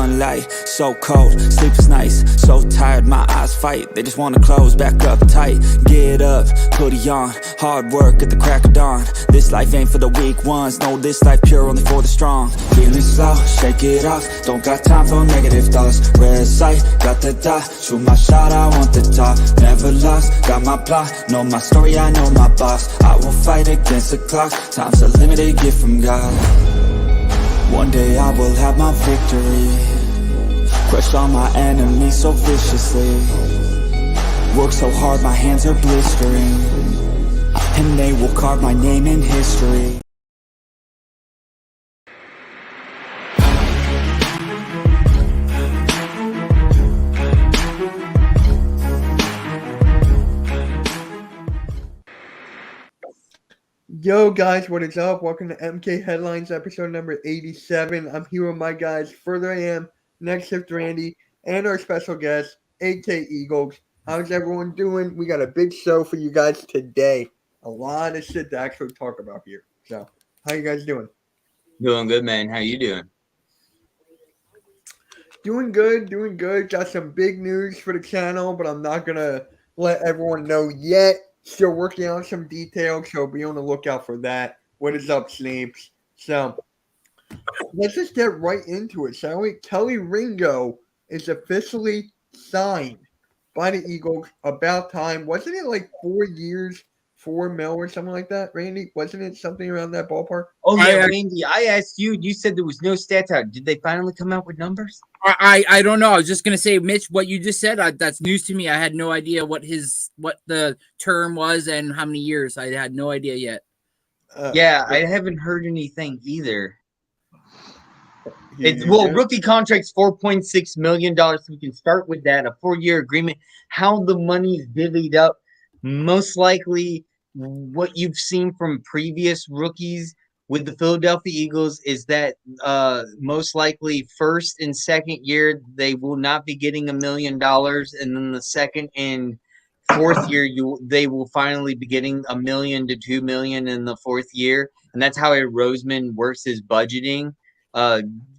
sunlight, so cold, sleep is nice. So tired, my eyes fight, they just wanna close back up tight. Get up, hoodie on, hard work at the crack of dawn. This life ain't for the weak ones, no, this life pure only for the strong. Feeling slow, shake it off, don't got time for negative thoughts. Red sight, got the dot, shoot my shot, I want the top. Never lost, got my plot, know my story, I know my boss. I will fight against the clock, time's a limited gift from God. One day I will have my victory, crush all my enemies so viciously. Work so hard my hands are blistering, and they will carve my name in history. Yo guys, what is up? Welcome to MK Headlines episode number 87. I'm here with my guys, Further I Am, Next Shift Randy, and our special guest, AK Eagles. How's everyone doing? We got a big show for you guys today. A lot of shit to actually talk about here. So, how you guys doing? Doing good, man. How you doing? Doing good. Got some big news for the channel, but I'm not going to let everyone know yet. Still working on some details, so be on the lookout for that. What is up, Sleeps? So, let's just get right into it, shall we? Kelee Ringo is officially signed by the Eagles. About time. Wasn't it like 4 years, $4 million or something like that, Randy? Wasn't it something around that ballpark? Oh, yeah, Randy, I asked you. You said there was no stats out. Did they finally come out with numbers? I don't know. I was just gonna say, Mitch, what you just said, that's news to me. I had no idea what the term was and how many years. I had no idea yet. Yeah, I haven't heard anything either. Rookie contract's $4.6 million. So we can start with that, a 4-year agreement. How the money's divvied up, most likely what you've seen from previous rookies with the Philadelphia Eagles is that most likely first and second year they will not be getting $1 million, and then the second and fourth year they will finally be getting $1 million to $2 million in the fourth year, and that's how Roseman works his budgeting.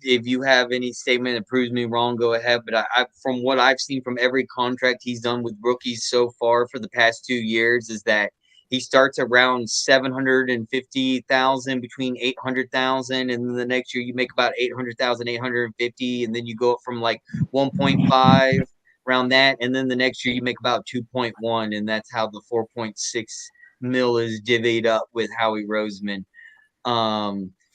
If you have any statement that proves me wrong, go ahead. But I from what I've seen from every contract he's done with rookies so far for the past 2 years is that he starts around 750,000, between 800,000, and then the next year you make about 800,000, 850, and then you go up from like 1.5 around that, and then the next year you make about 2.1, and that's how the 4.6 mil is divvied up with Howie Roseman.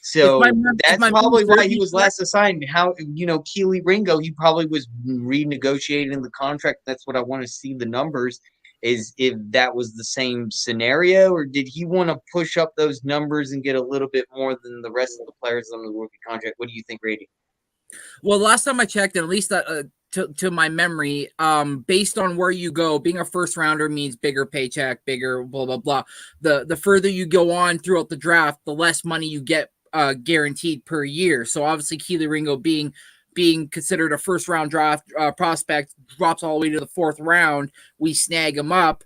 So that's probably why he was last assigned. How, Kelee Ringo, he probably was renegotiating the contract. That's what I want to see the numbers, is if that was the same scenario, or did he want to push up those numbers and get a little bit more than the rest of the players on the rookie contract? What do you think, Brady? Well, last time I checked, at least to my memory, based on where you go, being a first rounder means bigger paycheck, bigger blah blah blah. The further you go on throughout the draft, the less money you get guaranteed per year. So obviously Kelee Ringo being considered a first round draft prospect, drops all the way to the fourth round. We snag him up.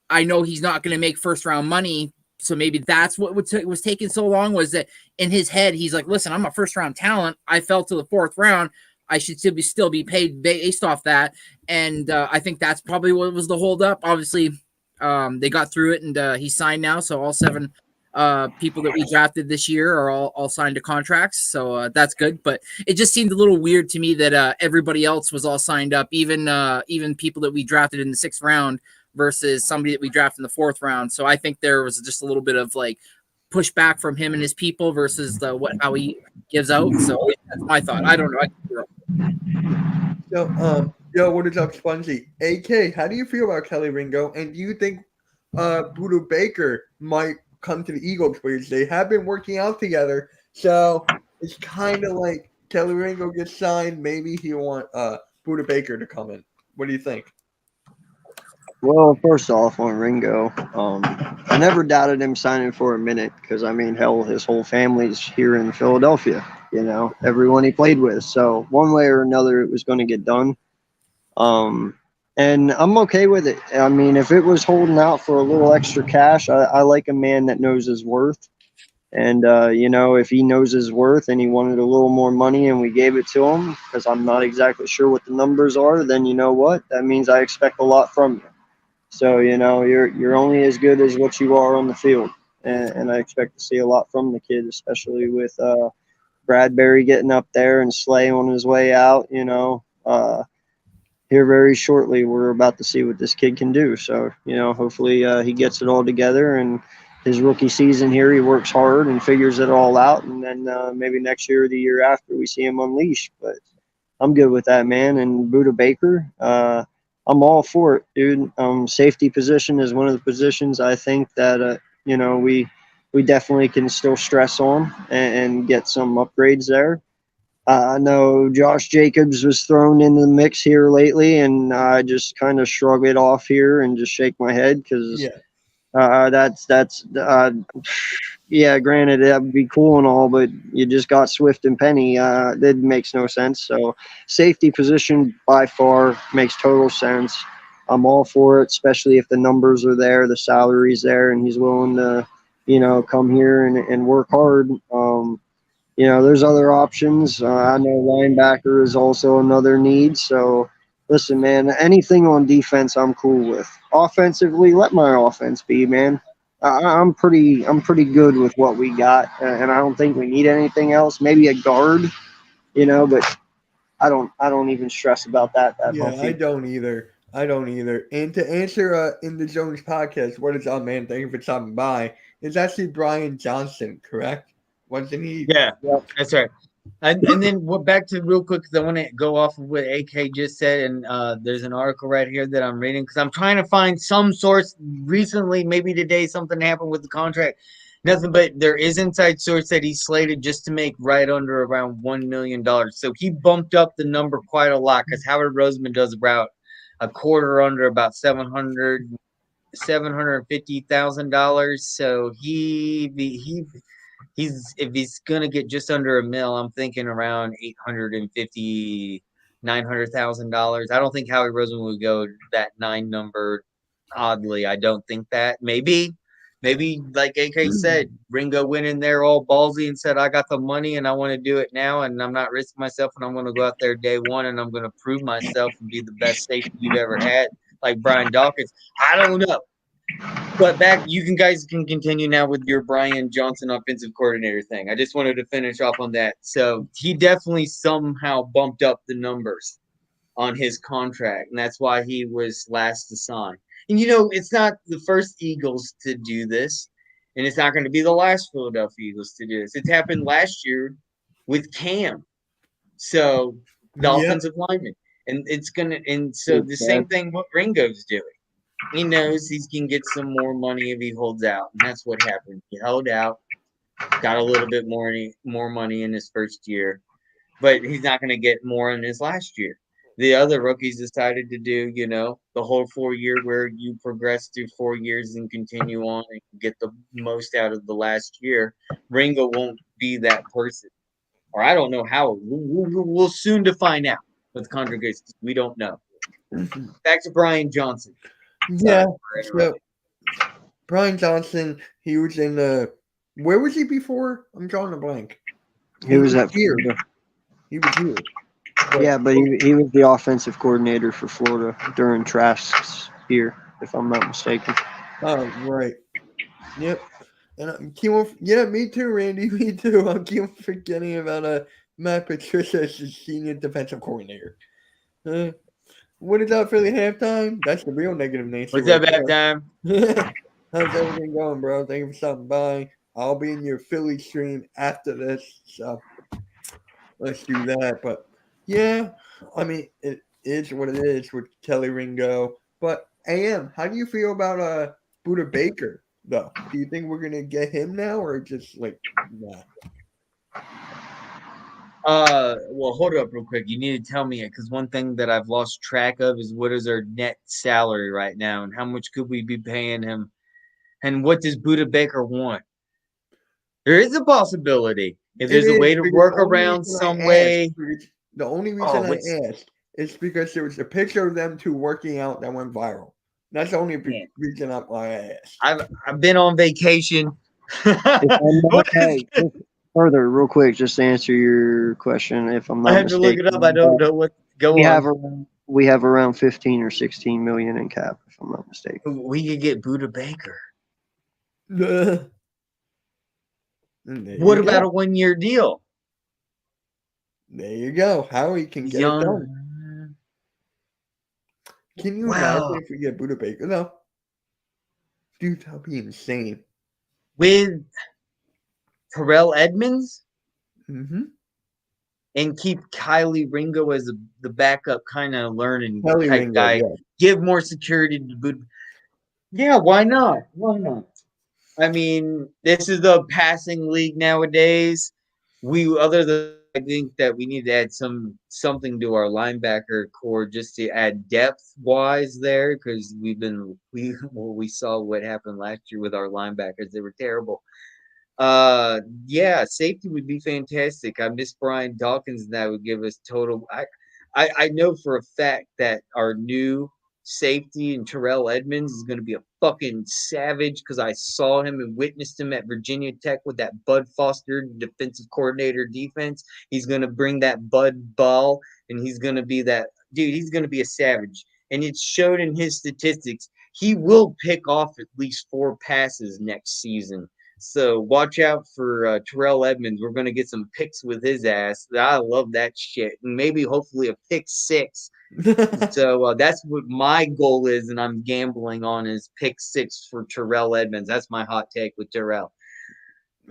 I know he's not going to make first round money. So maybe that's what was taking so long, was that in his head, he's like, listen, I'm a first round talent. I fell to the fourth round. I should still be paid based off that. And I think that's probably what was the holdup. Obviously, they got through it, and he's signed now. So all 7 people that we drafted this year are all signed to contracts, so that's good. But it just seemed a little weird to me that everybody else was all signed up, even people that we drafted in the 6th round versus somebody that we drafted in the 4th round. So I think there was just a little bit of like pushback from him and his people versus how he gives out. So that's my thought. I don't know. Yo, what is up, Spongy? AK, how do you feel about Kelee Ringo? And do you think Buda Baker might come to the Eagles, because they have been working out together? So it's kind of like Kelee Ringo gets signed, maybe he'll want Buda Baker to come in. What do you think? Well, first off, on Ringo, I never doubted him signing for a minute, because I mean, hell, his whole family's here in Philadelphia, everyone he played with. So one way or another, it was going to get done. And I'm okay with it. I mean, if it was holding out for a little extra cash, I like a man that knows his worth. And, if he knows his worth and he wanted a little more money and we gave it to him, because I'm not exactly sure what the numbers are, then you know what? That means I expect a lot from you. So, you're only as good as what you are on the field. And I expect to see a lot from the kid, especially with Bradbury getting up there and Slay on his way out, here very shortly. We're about to see what this kid can do. So, hopefully he gets it all together, and his rookie season here, he works hard and figures it all out. And then maybe next year or the year after, we see him unleash. But I'm good with that, man. And Buda Baker, I'm all for it, dude. Safety position is one of the positions I think that, we definitely can still stress on and get some upgrades there. I know Josh Jacobs was thrown in the mix here lately, and I just kind of shrug it off here and just shake my head because Yeah. yeah, granted, that would be cool and all, but you just got Swift and Penny. That makes no sense. So safety position by far makes total sense. I'm all for it, especially if the numbers are there, the salary's there, and he's willing to, come here and work hard. There's other options. I know linebacker is also another need. So, listen, man, anything on defense, I'm cool with. Offensively, let my offense be, man. I'm pretty good with what we got, and I don't think we need anything else. Maybe a guard, but I don't even stress about that Yeah, I healthy. don't either. I don't either. And to answer in the Jones podcast, what is up, man? Thank you for stopping by. It's actually Brian Johnson, correct? Wasn't he? Yeah, Yep. that's right. And then back to real quick because I want to go off of what AK just said, and there's an article right here that I'm reading because I'm trying to find some source recently, maybe today something happened with the contract. Nothing, but there is inside source that he's slated just to make right under around $1 million. So he bumped up the number quite a lot because Howard Roseman does about a quarter under about $750,000. So he's if he's gonna get just under $1 million, I'm thinking around 850, $900,000. I don't think Howie Roseman would go that 9 number. Oddly, I don't think that. Maybe like AK said, Ringo went in there all ballsy and said, "I got the money and I want to do it now, and I'm not risking myself, and I'm going to go out there day one and I'm going to prove myself and be the best safety you've ever had." Like Brian Dawkins, I don't know. But you guys can continue now with your Brian Johnson offensive coordinator thing. I just wanted to finish off on that. So he definitely somehow bumped up the numbers on his contract, and that's why he was last to sign. And it's not the first Eagles to do this, and it's not going to be the last Philadelphia Eagles to do this. It happened last year with Cam, so the Yep. offensive lineman, and so the same thing what Ringo's doing. He knows he can get some more money if he holds out, and that's what happened. He held out, got a little bit more money in his first year, but he's not going to get more in his last year. The other rookies decided to do, the whole 4 year where you progress through 4 years and continue on and get the most out of the last year. Ringo won't be that person, or I don't know how. We'll soon to find out with congregations. We don't know. Back to Brian Johnson. Yeah. Sorry for So interrupting. Brian Johnson, he was in the. Where was he before? I'm drawing a blank. He was at here. Florida. He was here. Yeah, but he was the offensive coordinator for Florida during Trask's year, if I'm not mistaken. Oh, right. Yep. And me too, Randy. Me too. I'm keep forgetting about Matt Patricia as the senior defensive coordinator. What is up, Philly halftime? That's the real negative Nancy. What's up, halftime? How's everything going, bro? Thank you for stopping by. I'll be in your Philly stream after this, so let's do that. But yeah, I mean, it is what it is with Kelee Ringo. But AM, how do you feel about Buda Baker though? Do you think we're gonna get him now, or just like nah? Well, hold up real quick. You need to tell me it because one thing that I've lost track of is what is our net salary right now and how much could we be paying him, and what does Buda Baker want? There is a possibility if there's a way to work around some way. The only reason I asked is because there was a picture of them two working out that went viral. That's the only reason I asked. I've been on vacation Hey, just further, real quick, just to answer your question, if I'm I not had to look it up. I mistaken, don't know what. Go we have on. around 15 or 16 million in cap, if I'm not mistaken. We could get Buda Baker. There What you about go. a 1-year deal? There you go. Howie can get it done. Young. Can you imagine Wow. if we get Buda Baker though? Dude, that'd be insane. With Terrell Edmonds Mm-hmm. and keep Kylie Ringo as the backup kind of learning Kelly type Ringo, guy. yeah. Give more security to Buda. Yeah, why not? Why not? I mean, this is a passing league nowadays. Other than I think that we need to add something to our linebacker core just to add depth wise there because we saw what happened last year with our linebackers. They were terrible. Yeah, safety would be fantastic. I miss Brian Dawkins, and that would give us total. I know for a fact that our new safety and Terrell Edmonds is going to be a fucking savage because I saw him and witnessed him at Virginia Tech with that Bud Foster defensive coordinator defense. He's going to bring that Bud ball, and he's going to be that dude. He's going to be a savage, and it showed in his statistics. He will pick off at least 4 passes next season. So watch out for Terrell Edmonds. We're going to get some picks with his ass. I love that shit. And maybe hopefully a pick 6. So that's what my goal is, and I'm gambling on is pick 6 for Terrell Edmonds. That's my hot take with Terrell.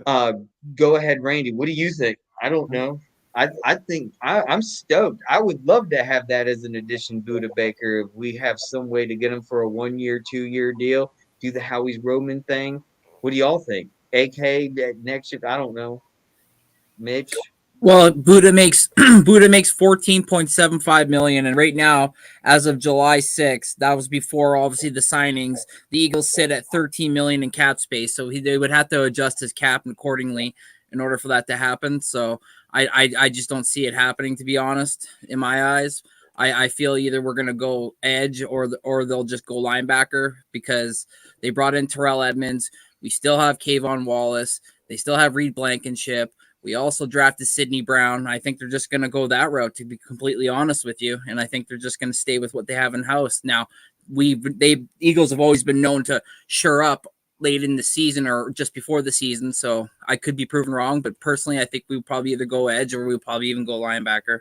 Go ahead, Randy. What do you think? I don't know. I think I'm stoked. I would love to have that as an addition, Buda Baker. If we have some way to get him for a 1-year, 2-year deal, do the Howie's Roman thing. What do y'all think? AK next year? I don't know. Mitch? Well, Buddha makes Buddha makes 14.75 million, and right now, as of July 6th, that was before obviously the signings. The Eagles sit at 13 million in cap space, so they would have to adjust his cap accordingly in order for that to happen. So I just don't see it happening, to be honest. In my eyes, I feel either we're gonna go edge or they'll just go linebacker because they brought in Terrell Edmonds. We still have Kayvon Wallace. They still have Reed Blankenship. We also drafted Sidney Brown. I think they're just going to go that route, to be completely honest with you. And I think they're just going to stay with what they have in house. Now, Eagles have always been known to shore up late in the season or just before the season. So I could be proven wrong, but personally, I think we would probably either go edge or we'll probably even go linebacker.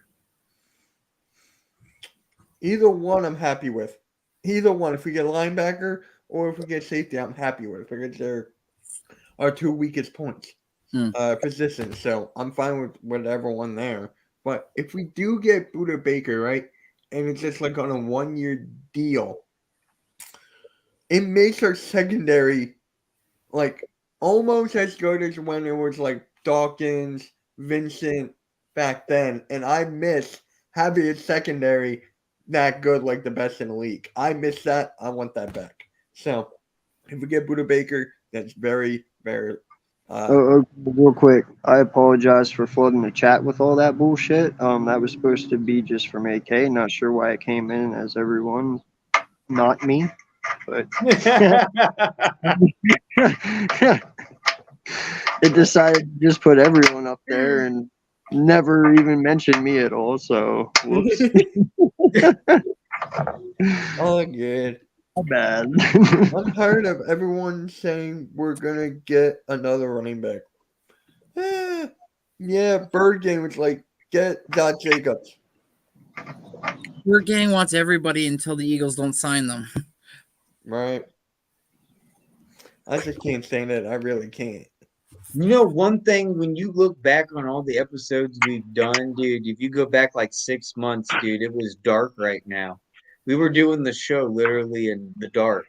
Either one, I'm happy with. Either one, if we get linebacker or if we get safety, I'm happy with because they're our 2 weakest points. Positions, so I'm fine with whatever one there. But if we do get Buda Baker, right, and it's just like on a 1-year deal, it makes our secondary like almost as good as when it was like Dawkins, Vincent back then, and I miss having a secondary that good, like the best in the league. I miss that. I want that back. So if we get Buda Baker, that's very, very. Real quick, I apologize for flooding the chat with all that bullshit. That was supposed to be just from AK. Not sure why it came in as everyone, not me. But it decided to just put everyone up there and never even mention me at all. So whoops. Oh, good. Bad. I'm tired of everyone saying we're gonna get another running back. Yeah, Bird Gang was like, get Dot Jacobs. Bird Gang wants everybody until the Eagles don't sign them. Right. I just can't say that. I really can't. You know, one thing when you look back on all the episodes we've done, dude, if you go back like 6 months, dude, it was dark right now. We were doing the show literally in the dark.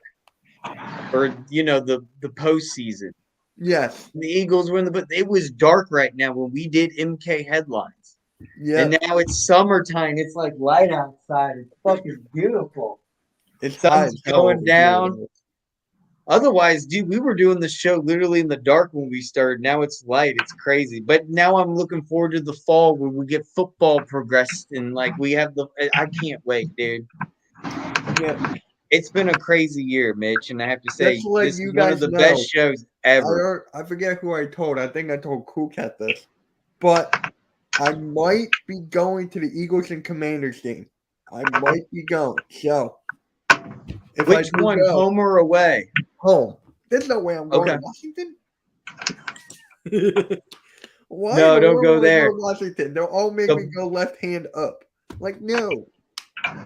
Or, the postseason. Yes. The Eagles were but it was dark right now when we did MK headlines. Yeah. And now it's summertime. It's like light outside. It's fucking beautiful. It's sun's going down. Otherwise, dude, we were doing the show literally in the dark when we started. Now it's light. It's crazy. But now I'm looking forward to the fall where we get football progressed and like we have I can't wait, dude. Yeah. It's been a crazy year, Mitch, and I have to say Just to let this you is one of guys the know, best shows ever. I forget who I told. I think I told Cool Cat this, but I might be going to the Eagles and Commanders game. I might be going. So if I Which do one, go home or away? home, there's no way I'm going Okay. to Washington. Why in No, the don't world go would I go there. to Washington? They'll all make So me go left hand up. Like, no.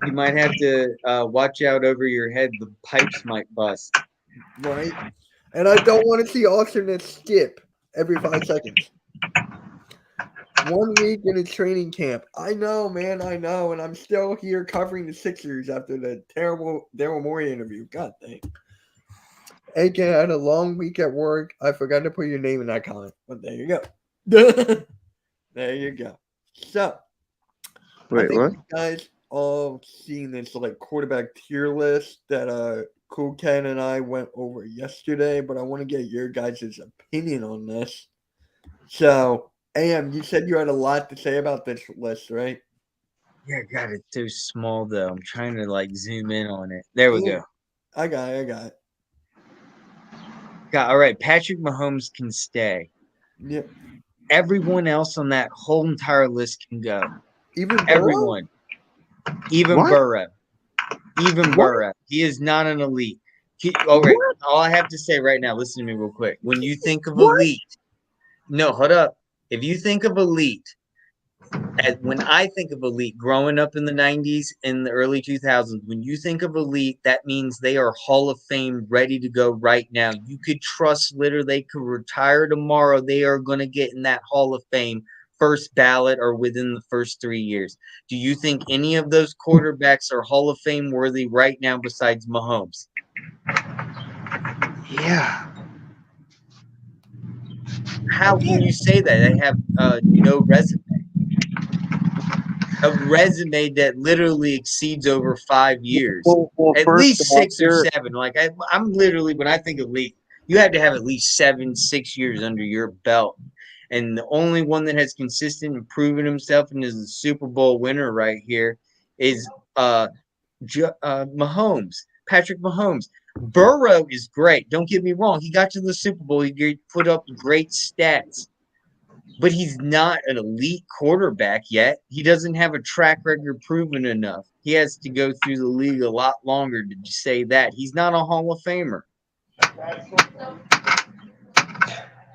you might have to watch out over your head. The pipes might bust. Right? And I don't want to see alternates skip every 5 seconds. 1 week in a training camp. I know, man. I know. And I'm still here covering the Sixers after the terrible Daryl Morey interview. God dang. AK, I had a long week at work. I forgot to put your name in that comment. But there you go. There you go. So, I Wait, think what? you guys all seen this like quarterback tier list that Cool Cat and I went over yesterday, but I want to get your guys' opinion on this. So, AM, you said you had a lot to say about this list, right? Yeah, God, it's so small though. I'm trying to like zoom in on it. There we Yeah. go. I got it. God, all right. Patrick Mahomes can stay. Yep. Everyone else on that whole entire list can go. Even Burrow? Everyone. Even What? Burrow. Even What? Burrow. He is not an elite. All right. All I have to say right now, listen to me real quick. When you think of What? elite, no, hold up. If you think of elite, when I think of elite growing up in the 90s and the early 2000s, when you think of elite, that means they are Hall of Fame ready to go right now. You could trust literally they could retire tomorrow. They are going to get in that Hall of Fame first ballot or within the first 3 years. Do you think any of those quarterbacks are Hall of Fame worthy right now besides Mahomes? Yeah. How can you say that? They have no resume. A resume that literally exceeds over 5 years, Well, at first least off, 6 or 7. Like I'm literally, when I think of league, you have to have at least 7, 6 years under your belt. And the only one that has consistent and proven himself and is a Super Bowl winner right here is Mahomes, Patrick Mahomes. Burrow is great. Don't get me wrong. He got to the Super Bowl. He put up great stats, but he's not an elite quarterback yet. He doesn't have a track record proven enough. He has to go through the league a lot longer to say that. He's not a Hall of Famer.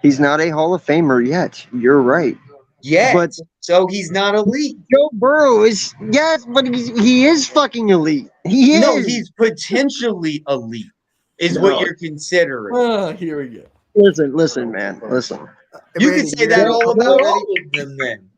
he's not a Hall of Famer yet. You're right. Yet. But So he's not elite. Joe Burrow is, yes, but he is fucking elite. He is. No, he's potentially elite, is what No. you're considering. Here we go. Listen, man. Listen. You Randy, could say you that ready? all You about ready? all of them then.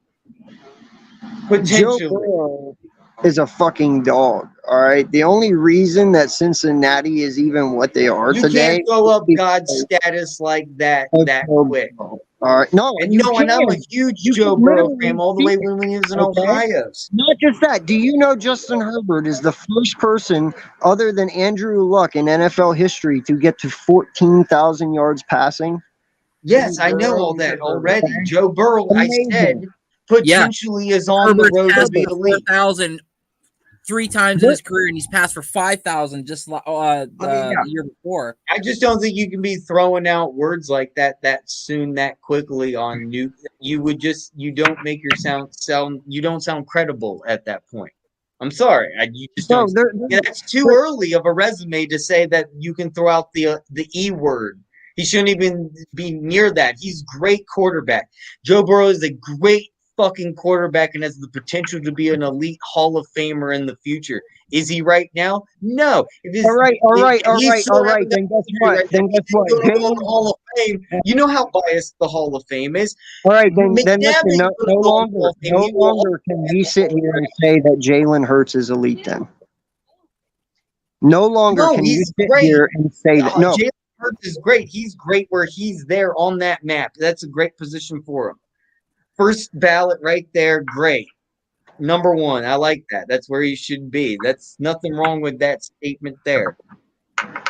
Joe Potentially. Burrow is a fucking dog. All right. The only reason that Cincinnati is even what they are You today. can't throw up is God's status like that of that Joe quick. Burrow. All right. No, And you no, can. and I'm a huge You Joe can Burrow literally fan all the see way it. when he was in Okay. Ohio. Not just that. Do you know Justin Herbert is the first person other than Andrew Luck in NFL history to get to 14,000 yards passing? Yes, I know all that already. Joe Burrow, I Amazing. said, potentially is on the Herbert's road to passed be for elite. 4,000 3 times in his career, and he's passed for 5,000 just the year before. I just don't think you can be throwing out words like that soon, that quickly on you. You don't make your you don't sound credible at that point. I'm sorry, you just No, don't. That's too early of a resume to say that you can throw out the E word. He shouldn't even be near that. He's great quarterback. Joe Burrow is a great fucking quarterback and has the potential to be an elite Hall of Famer in the future. Is he right now? No. All right. Then guess what? Jalen Hall of Fame. You know how biased the Hall of Fame is. All right, then McNabb listen. ain't No gonna go Hall longer of Fame. He will can we sit here and say that Jalen Hurts is elite. Then no longer No, can you he's sit great. here and say that. No, Jalen Hurts is great. He's great where he's there on that map. That's a great position for him. First ballot right there, great. Number one, I like that. That's where he should be. That's nothing wrong with that statement there.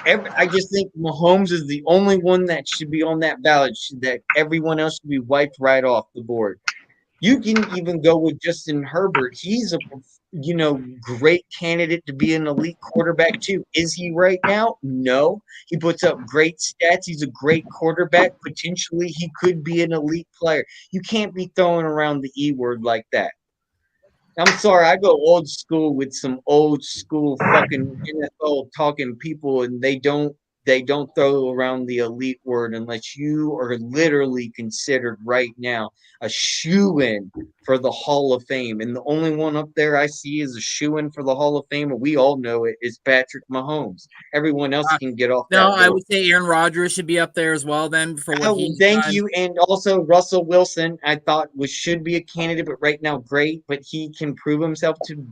I just think Mahomes is the only one that should be on that ballot. That everyone else should be wiped right off the board. You can even go with Justin Herbert. He's a great candidate to be an elite quarterback too. Is he right now? No. He puts up great stats. He's a great quarterback. Potentially, he could be an elite player. You can't be throwing around the E word like that. I'm sorry, I go old school with some old school fucking NFL talking people, and they don't throw around the elite word unless you are literally considered right now a shoe-in for the Hall of Fame. And the only one up there I see is a shoe-in for the Hall of Fame, and we all know it, is Patrick Mahomes. Everyone else can get off No, that I boat. would say Aaron Rodgers should be up there as well. Then for what he's Thank done. you. And also Russell Wilson, I thought should be a candidate, but right now great, but he can prove himself to.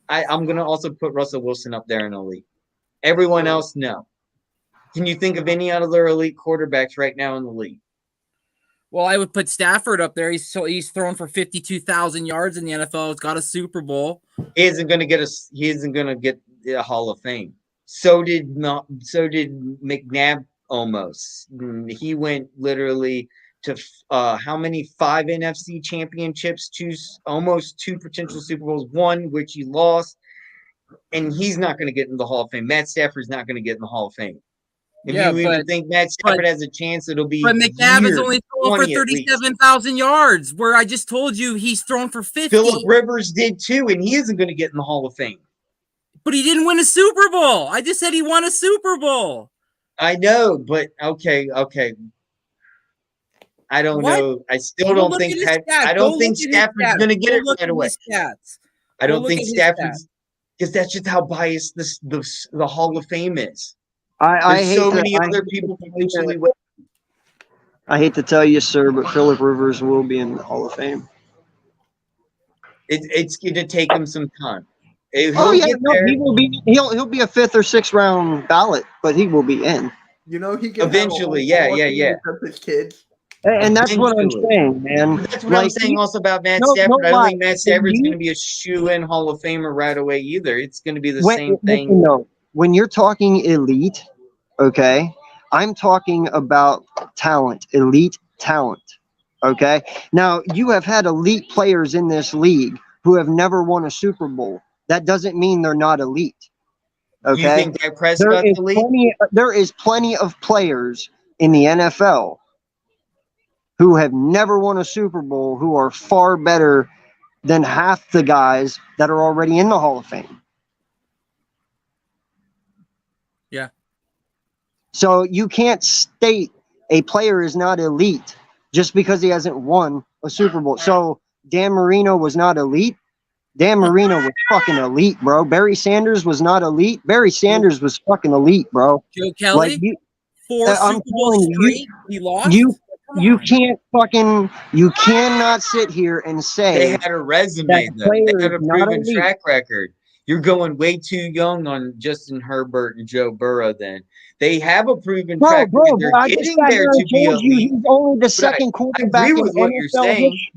I'm gonna also put Russell Wilson up there in elite. Everyone else, no. Can you think of any other elite quarterbacks right now in the league? Well, I would put Stafford up there. He's thrown for 52,000 yards in the NFL. He's got a Super Bowl. He isn't gonna get a Hall of Fame. So did McNabb almost. He went literally to how many 5 NFC championships, almost 2 potential Super Bowls, one which he lost, and he's not going to get in the Hall of Fame. Matt Stafford's not going to get in the Hall of Fame. If you even think Matt Stafford has a chance, it'll be. But McNabb has only thrown for 37,000 yards, where I just told you he's thrown for 50. Phillip Rivers did too, and he isn't going to get in the Hall of Fame. But he didn't win a Super Bowl. I just said he won a Super Bowl. I know, but okay. I don't know. I still don't think Stafford's going to get it right away. I don't think Stafford's, because that's just how biased the Hall of Fame is. I hate so many other people potentially. I hate to tell you, sir, but Phillip Rivers will be in the Hall of Fame. It's going to take him some time. He will be. He'll be a 5th or 6th round ballot, but he will be in. You know, he can eventually. His kids. And that's what I'm saying, man. That's what I'm saying also about Matt Stafford. I don't think Matt Stafford's going to be a shoe-in Hall of Famer right away either. It's going to be the same thing. When you're talking elite, okay, I'm talking about talent, elite talent, okay? Now, you have had elite players in this league who have never won a Super Bowl. That doesn't mean they're not elite, okay? You think Dak Prescott's elite? There is plenty of players in the NFL who have never won a Super Bowl who are far better than half the guys that are already in the Hall of Fame. Yeah. So you can't state a player is not elite just because he hasn't won a Super Bowl. So Dan Marino was not elite. Dan Marino was fucking elite, bro. Barry Sanders was not elite. Barry Sanders was fucking elite, bro. Joe Kelee, 4 Super Bowls straight, he lost. You cannot sit here and say they had a resume, though. They had a proven track record. You're going way too young on Justin Herbert and Joe Burrow then. They have a proven track record. They're getting there to be elite. He's only the second quarterback in NFL history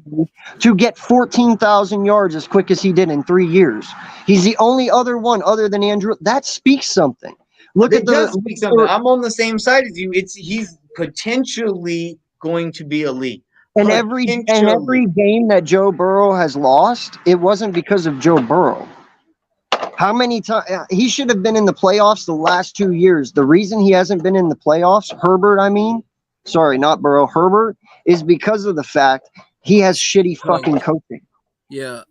to get 14,000 yards as quick as he did in 3 years. He's the only other one other than Andrew. That speaks something. I'm on the same side as you. He's potentially going to be elite. And every game that Joe Burrow has lost, it wasn't because of Joe Burrow. How many times he should have been in the playoffs the last 2 years? The reason he hasn't been in the playoffs, Herbert, is because of the fact he has shitty fucking coaching. Yeah.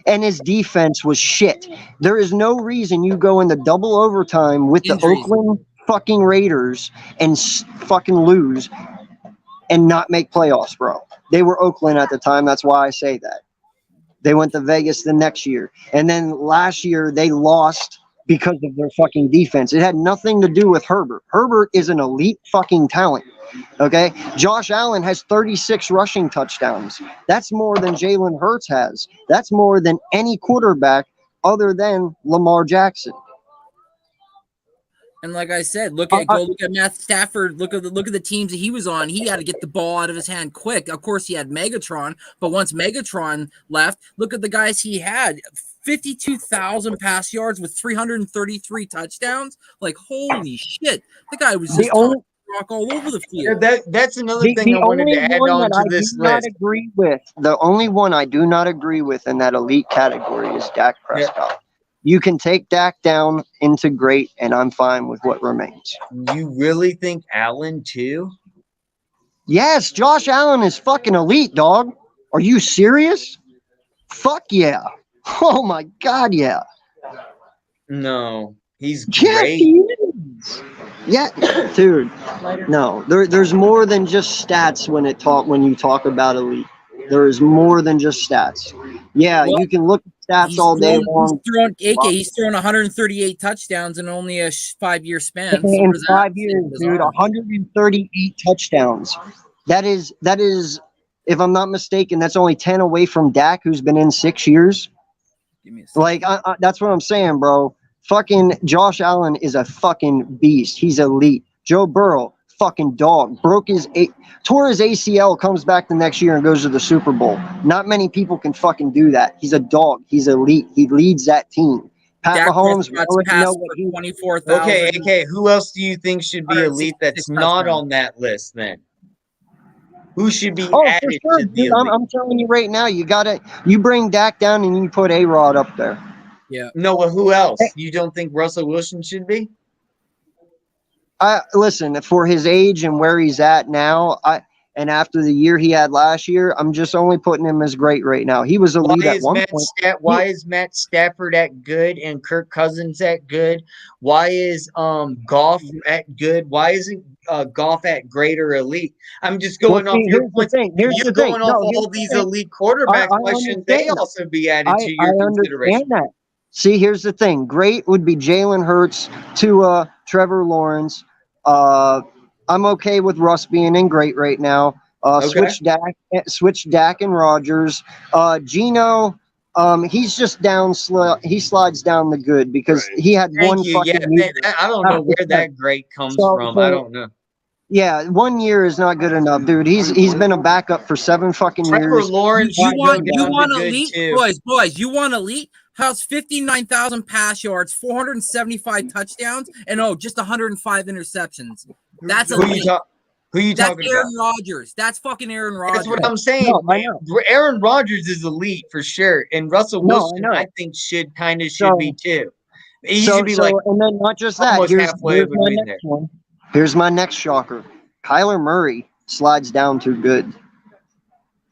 And his defense was shit. There is no reason you go into double overtime with the Oakland fucking Raiders and fucking lose and not make playoffs, bro. They were Oakland at the time. That's why I say that. They went to Vegas the next year. And then last year they lost because of their fucking defense. It had nothing to do with Herbert. Herbert is an elite fucking talent. Okay? Josh Allen has 36 rushing touchdowns. That's more than Jalen Hurts has. That's more than any quarterback other than Lamar Jackson. And like I said, go look at Matt Stafford. Look at the teams that he was on. He had to get the ball out of his hand quick. Of course, he had Megatron, but once Megatron left, look at the guys he had. 52,000 pass yards with 333 touchdowns. Like, holy shit. The guy was just rock all over the Yeah, field. that's another The, thing I wanted only to add one on that to I do this not list. agree with, the only one I do not agree with in that elite category is Dak Prescott. You can take Dak down into great, and I'm fine with what remains. You really think Allen too? Yes, Josh Allen is fucking elite, dog. Are you serious? Fuck yeah. Oh my God, yeah. No, he's Yes, great. he is. Yeah, dude. No, there's more than just stats when you talk about elite. There is more than just stats. Yeah, Well, you can look at stats all day long. He's thrown 138 touchdowns in only a 5-year span. So In what does that 5 years, say? dude, 138 touchdowns. That is, if I'm not mistaken, that's only 10 away from Dak, who's been in 6 years. Give me a second. Like, that's what I'm saying, bro. Fucking Josh Allen is a fucking beast. He's elite. Joe Burrow, fucking dog. Tore his ACL, comes back the next year and goes to the Super Bowl. Not many people can fucking do that. He's a dog. He's elite. He leads that team. Pat Dak Mahomes, we Prescott's already know passed what for he. 24,000. Okay. Who else do you think should be elite that's 166 not touchdowns. on that list then? Who should be Oh, for added sure, to the dude. elite? I'm telling you right now, you bring Dak down and you put A-Rod up there. Yeah. No, but who else? You don't think Russell Wilson should be? Listen, for his age and where he's at now, and after the year he had last year, I'm just only putting him as great right now. He was elite at one point. Why is Matt Stafford at good and Kirk Cousins at good? Why is Goff at good? Why isn't Goff at great or elite? I'm just going off your points. If you're going off all these elite quarterbacks, why shouldn't they also be added to your consideration? Understand that. See, here's the thing. Great would be Jalen Hurts to Trevor Lawrence. I'm okay with Russ being in great right now. Okay. Switch Dak and Rodgers. Gino, he's just down slow. He slides down the good because he had one fucking year. I don't know where that great comes from. I don't know. Yeah, 1 year is not good enough, dude. He's been a backup for 7 fucking years. Trevor Lawrence, You want elite, too. boys. You want elite? How's 59,000 pass yards, 475 touchdowns, and just 105 interceptions? That's elite. Who you That's talking Aaron about? Rodgers. That's fucking Aaron Rodgers. That's what I'm saying. No, Aaron Rodgers is elite for sure, and Russell Wilson, I think, should be too. He should be and then not just that. Almost halfway between there. Here's my next shocker. Kyler Murray slides down too good.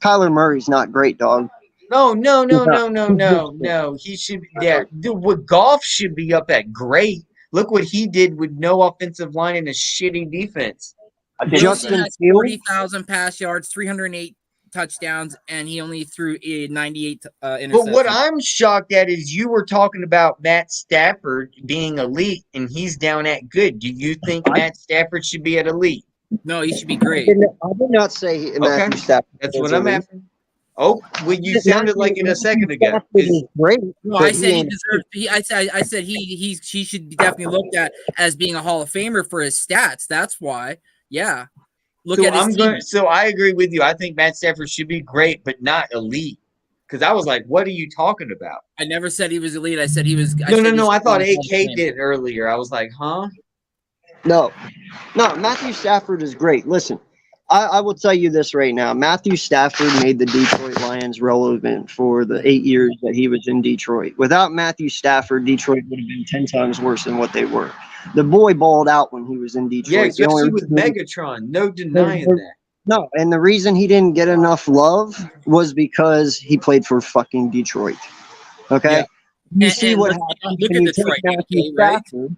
Kyler Murray's not great, dog. No. He should be there. Dude, Goff should be up at great. Look what he did with no offensive line and a shitty defense. Justin has 40,000 pass yards, 308 touchdowns, and he only threw 98 interceptions. But what I'm shocked at is you were talking about Matt Stafford being elite, and he's down at good. Do you think Matt Stafford should be at elite? No, he should be great. I did not say Matthew Stafford. That's what I'm asking. Oh, well, you sounded like it a second ago. Great. No, I said he deserves. I said he should be definitely looked at as being a Hall of Famer for his stats. That's why. Yeah. So I agree with you. I think Matt Stafford should be great, but not elite. Because I was like, what are you talking about? I never said he was elite. I said he was. No. I thought AK did earlier. I was like, huh? No, Matthew Stafford is great. Listen, I will tell you this right now. Matthew Stafford made the Detroit Lions relevant for the 8 years that he was in Detroit. Without Matthew Stafford, Detroit would have been 10 times worse than what they were. The boy balled out when he was in Detroit. Yeah, especially with Megatron. No denying that. No, and the reason he didn't get enough love was because he played for fucking Detroit. Okay? Yeah. You see what happens when you take Matthew Stafford,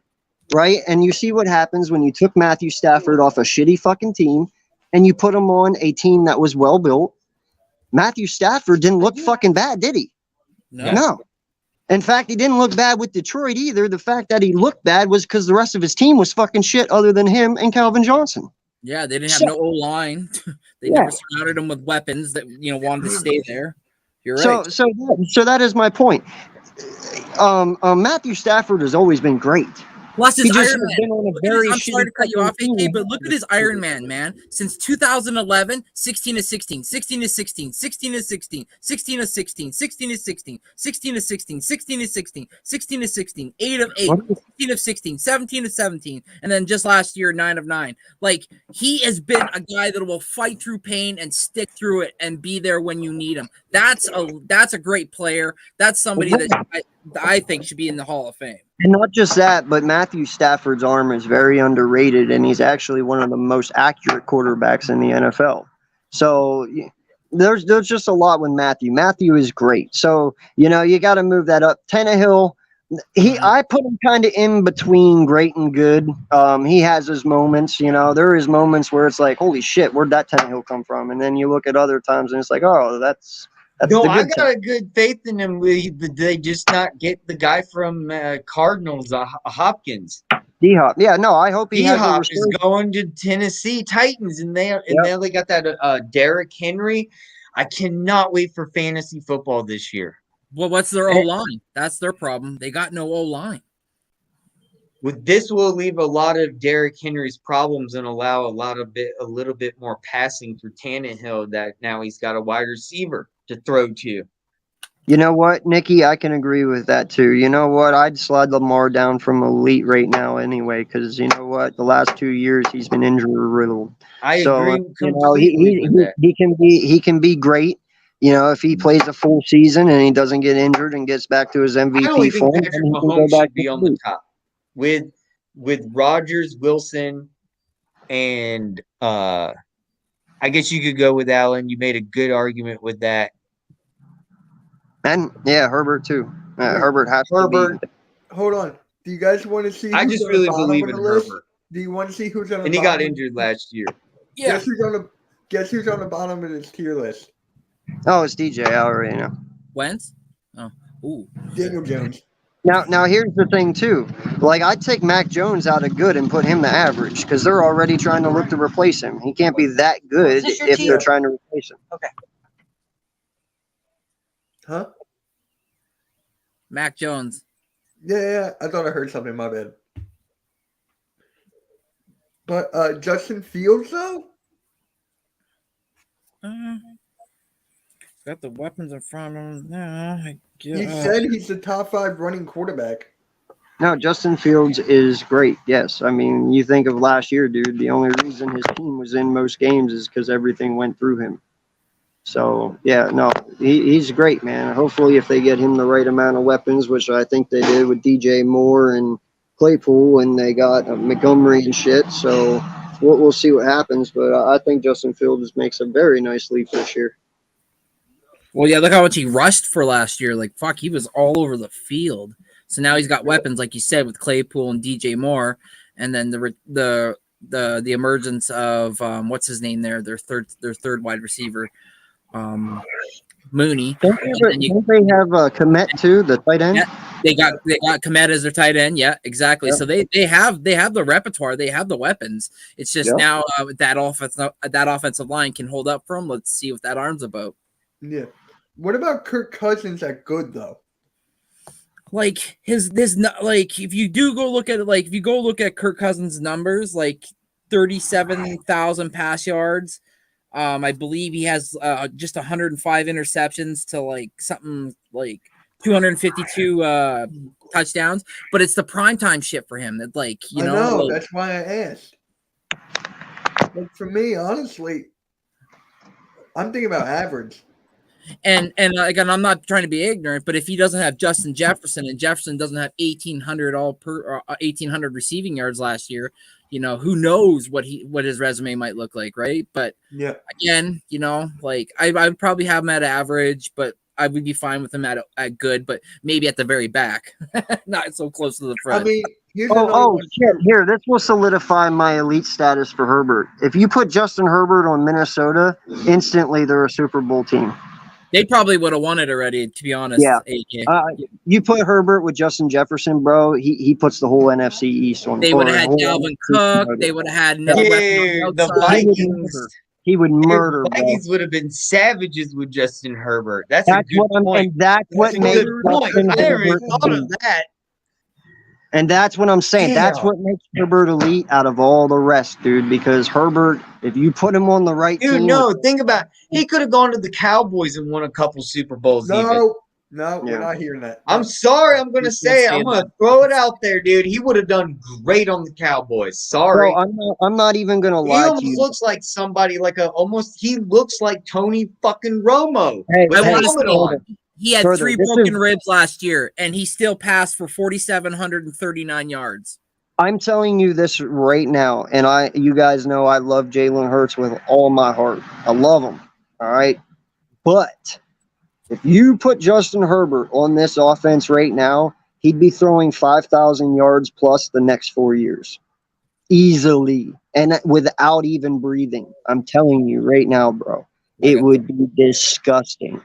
right? And you see what happens when you took Matthew Stafford off a shitty fucking team and you put him on a team that was well built. Matthew Stafford didn't look fucking bad, did he? No. In fact, he didn't look bad with Detroit either. The fact that he looked bad was because the rest of his team was fucking shit other than him and Calvin Johnson. Yeah, they didn't have no O-line. They never surrounded him with weapons that wanted to stay there. You're right. So that is my point. Matthew Stafford has always been great. Plus his He just Iron has Man. been on a Look at very I'm sorry to cut you off, shitty AK, team. but look at his Iron Man. Since 2011, 16 to 16, 16 to 16, 16 to 16, 16 to 16, 16 to 16, 16 to 16, 16 to 16, 16 to 16, 8 of 8, 16 of 16, 17 of 17, and then just last year, 9 of 9. Like, he has been a guy that will fight through pain and stick through it and be there when you need him. That's a great player. That's somebody that I think should be in the Hall of Fame. And not just that, but Matthew Stafford's arm is very underrated, and he's actually one of the most accurate quarterbacks in the NFL. So there's just a lot with Matthew. Matthew is great. So, you got to move that up. Tannehill, I put him kind of in between great and good. He has his moments, there is moments where it's like, holy shit, where'd that Tannehill come from? And then you look at other times and it's like, oh, that's No, the I good got a good faith in him. They just not get the guy from Cardinals, Hopkins. D-Hop. Yeah, no, I hope he has a D-Hop is resurgence. going to Tennessee Titans, and they got that Derrick Henry. I cannot wait for fantasy football this year. Well, what's their O-line? That's their problem. They got no O-line. With this, will leave a lot of Derrick Henry's problems and allow a little bit more passing for Tannehill. That now he's got a wide receiver to throw to. You know what, Nikki? I can agree with that too. You know what? I'd slide Lamar down from elite right now anyway, because you know what? The last 2 years he's been injury riddled. I agree completely with that. He can be great. If he plays a full season and he doesn't get injured and gets back to his I only MVP think form, Patrick then he can go Mahomes back should be to on the the league. top with Rodgers, Wilson, and I guess you could go with Allen. You made a good argument with that. And yeah, Herbert too. Herbert has to be. Hold on. Do you guys want to see? I who's just on the really bottom believe of in the list? Herbert. Do you want to see who's on the And he bottom? got injured last year. Guess who's on the bottom of this tier list? Oh, it's DJ. I already know. Wentz? Oh, ooh. Daniel Jones. Now here's the thing too. Like, I'd take Mac Jones out of good and put him to average because they're already trying to look to replace him. He can't be that good if they're trying to replace him. Okay. Huh? Mac Jones. Yeah. I thought I heard something. My bad. But Justin Fields though. Got the weapons in front of him. He said he's the top 5 running quarterback. No, Justin Fields is great. Yes. I mean, you think of last year, dude, the only reason his team was in most games is because everything went through him. So, yeah, no, he's great, man. Hopefully if they get him the right amount of weapons, which I think they did with DJ Moore and Claypool, and they got Montgomery and shit. So we'll see what happens. But I think Justin Fields makes a very nice leap this year. Well, yeah, look how much he rushed for last year. Like, fuck, he was all over the field. So now he's got weapons, like you said, with Claypool and DJ Moore, and then the emergence of what's his name there, their third wide receiver, Mooney. Don't they have Komet too, the tight end? Yeah, they got Komet as their tight end. Yeah, exactly. Yeah. So they have the repertoire, they have the weapons. It's just now that offensive line can hold up for them. Let's see what that arm's about. Yeah. What about Kirk Cousins at good though? Like if you do go look at it, like if you go look at Kirk Cousins' numbers, like 37,000 pass yards. I believe he has just 105 interceptions to like something like 252 touchdowns, but it's the primetime shit for him that like I know that's why I asked. Like for me, honestly, I'm thinking about average. And again, I'm not trying to be ignorant, but if he doesn't have Justin Jefferson and Jefferson doesn't have 1,800 receiving yards last year, who knows what his resume might look like, right? But yeah, again, like I would probably have him at average, but I would be fine with him at good, but maybe at the very back, not so close to the front. I mean, shit! Here, this will solidify my elite status for Herbert. If you put Justin Herbert on Minnesota, instantly they're a Super Bowl team. They probably would have won it already, to be honest. Yeah. You put Herbert with Justin Jefferson, bro. He puts the whole NFC East on. They would have had Dalvin Cook. They would have had the Vikings. He would murder. The Vikings would have been savages with Justin Herbert. That's a good point. And that's what makes Justin Herbert. And that's what I'm saying. That's Damn. what makes Herbert elite out of all the rest, dude. Because Herbert, if you put him on the right Dude, team, no, think about it. He could have gone to the Cowboys and won a couple Super Bowls even. No, we're Yeah. not hearing that. I'm sorry, I'm gonna say it. say I'm gonna that. throw it out there, dude. He would have done great on the Cowboys. Sorry. bro, I'm not even gonna He lie to almost you. looks like somebody he looks like Tony fucking Romo Hey, with a I wanna helmet say- on. He had Further, 3 this broken is- ribs last year, and he still passed for 4,739 yards. I'm telling you this right now, and you guys know I love Jalen Hurts with all my heart. I love him. All right, but if you put Justin Herbert on this offense right now, he'd be throwing 5,000 yards plus the next 4 years, easily, and without even breathing. I'm telling you right now, bro, it would be disgusting.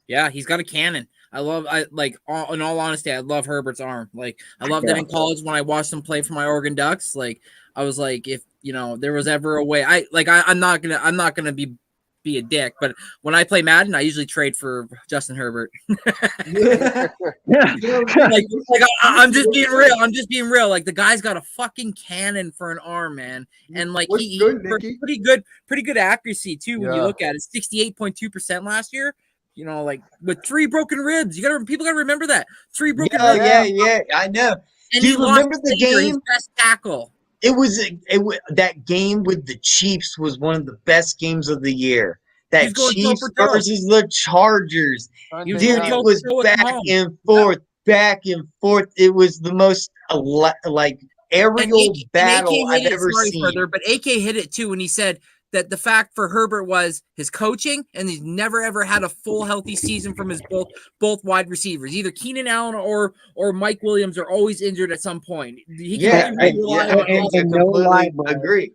Yeah, he's got a cannon. In all honesty, I love Herbert's arm. Like, I loved it in college when I watched him play for my Oregon Ducks. Like, I was like, if there was ever a way, I'm not gonna be a dick, but when I play Madden, I usually trade for Justin Herbert. I'm just being real. I'm just being real. Like, the guy's got a fucking cannon for an arm, man, and like he pretty good accuracy too. When you look at it, 68.2% last year. Like with 3 broken ribs. People gotta remember that 3 broken ribs. Yeah, I know. And Do you remember the Slater, his game? best tackle. It was that game with the Chiefs was one of the best games of the year. That He's going toe Chiefs for toe. versus the Chargers. He was Dude, going it toe was for toe at back home. and forth, back and forth. It was the most like aerial battle I've ever seen. But AK hit it too when he said that the fact for Herbert was his coaching, and he's never ever had a full healthy season from his both wide receivers. Either Keenan Allen or Mike Williams are always injured at some point. I completely agree.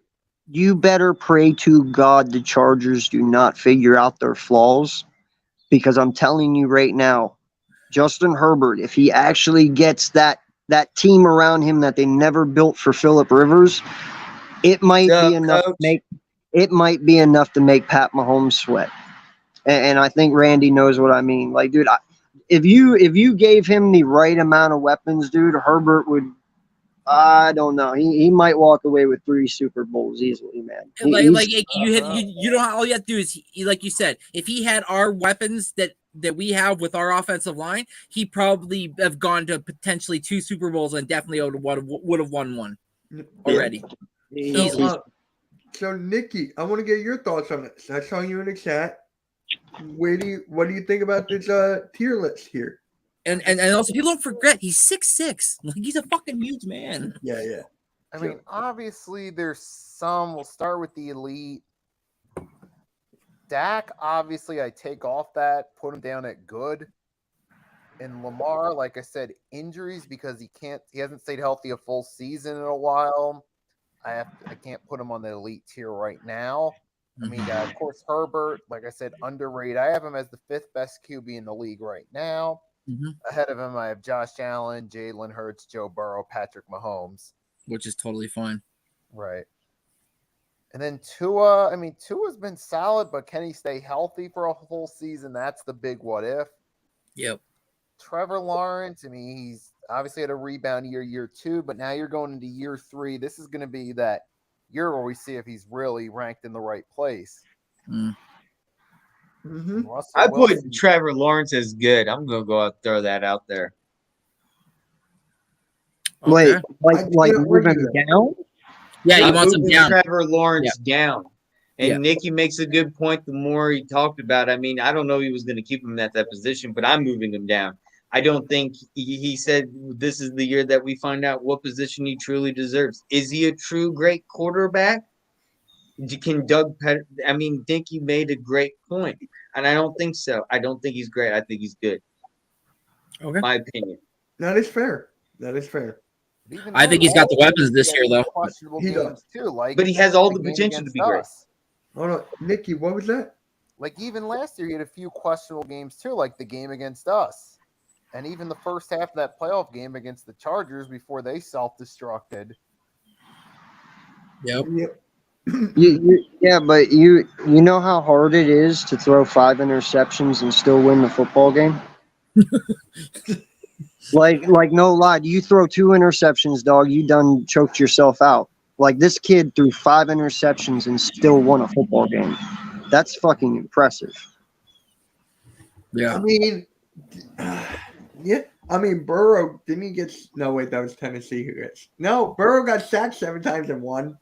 You better pray to God the Chargers do not figure out their flaws, because I'm telling you right now, Justin Herbert, if he actually gets that team around him that they never built for Phillip Rivers, it might be enough to make Pat Mahomes sweat. And I think Randy knows what I mean. Like, dude, if you gave him the right amount of weapons, dude, Herbert would. I don't know. He might walk away with 3 Super Bowls easily, man. You know, all you have to do is, like you said, if he had our weapons that we have with our offensive line, he probably have gone to potentially 2 Super Bowls and definitely would have won one already. Easily. So, Nikki, I want to get your thoughts on this. I saw you in the chat. What do you think about this tier list here? And also, people don't forget he's 6'6". Like, he's a fucking huge man. Yeah. I mean, obviously, there's some. We'll start with the elite. Dak, obviously, I take off that, put him down at good. And Lamar, like I said, injuries because he hasn't stayed healthy a full season in a while. I can't put him on the elite tier right now. I mean, of course, Herbert, like I said, underrated. I have him as the 5th best QB in the league right now. Ahead of him, I have Josh Allen, Jalen Hurts, Joe Burrow, Patrick Mahomes. Which is totally fine. Right. And then Tua, I mean, Tua's been solid, but can he stay healthy for a whole season? That's the big what if. Yep. Trevor Lawrence, I mean, he's obviously had a rebound year 2, but now you're going into year 3. This is going to be that year where we see if he's really ranked in the right place. I put Trevor Lawrence as good. I'm going to go out and throw that out there. Wait, like moving down? Yeah, he wants him down. Trevor Lawrence down. And Nikki makes a good point. The more he talked about, I mean, I don't know if he was going to keep him at that position, but I'm moving him down. I don't think he said this is the year that we find out what position he truly deserves. Is he a true great quarterback? Can Nikki made a great point, and I don't think so. I don't think he's great. I think he's good. Okay. My opinion. That is fair. I think he's got the weapons this year, though. He does too. But he has all the potential to be great. Hold on, Nikki, what was that? Like, even last year, he had a few questionable games too, like the game against us. And even the first half of that playoff game against the Chargers before they self-destructed. Yep. But you know how hard it is to throw 5 interceptions and still win the football game? Like no lie, you throw 2 interceptions, dog, you done choked yourself out. Like this kid threw 5 interceptions and still won a football game. That's fucking impressive. I mean, yeah. I mean, Burrow didn't he get? No, wait, that was Tennessee. Who is? No, Burrow got sacked 7 times and won.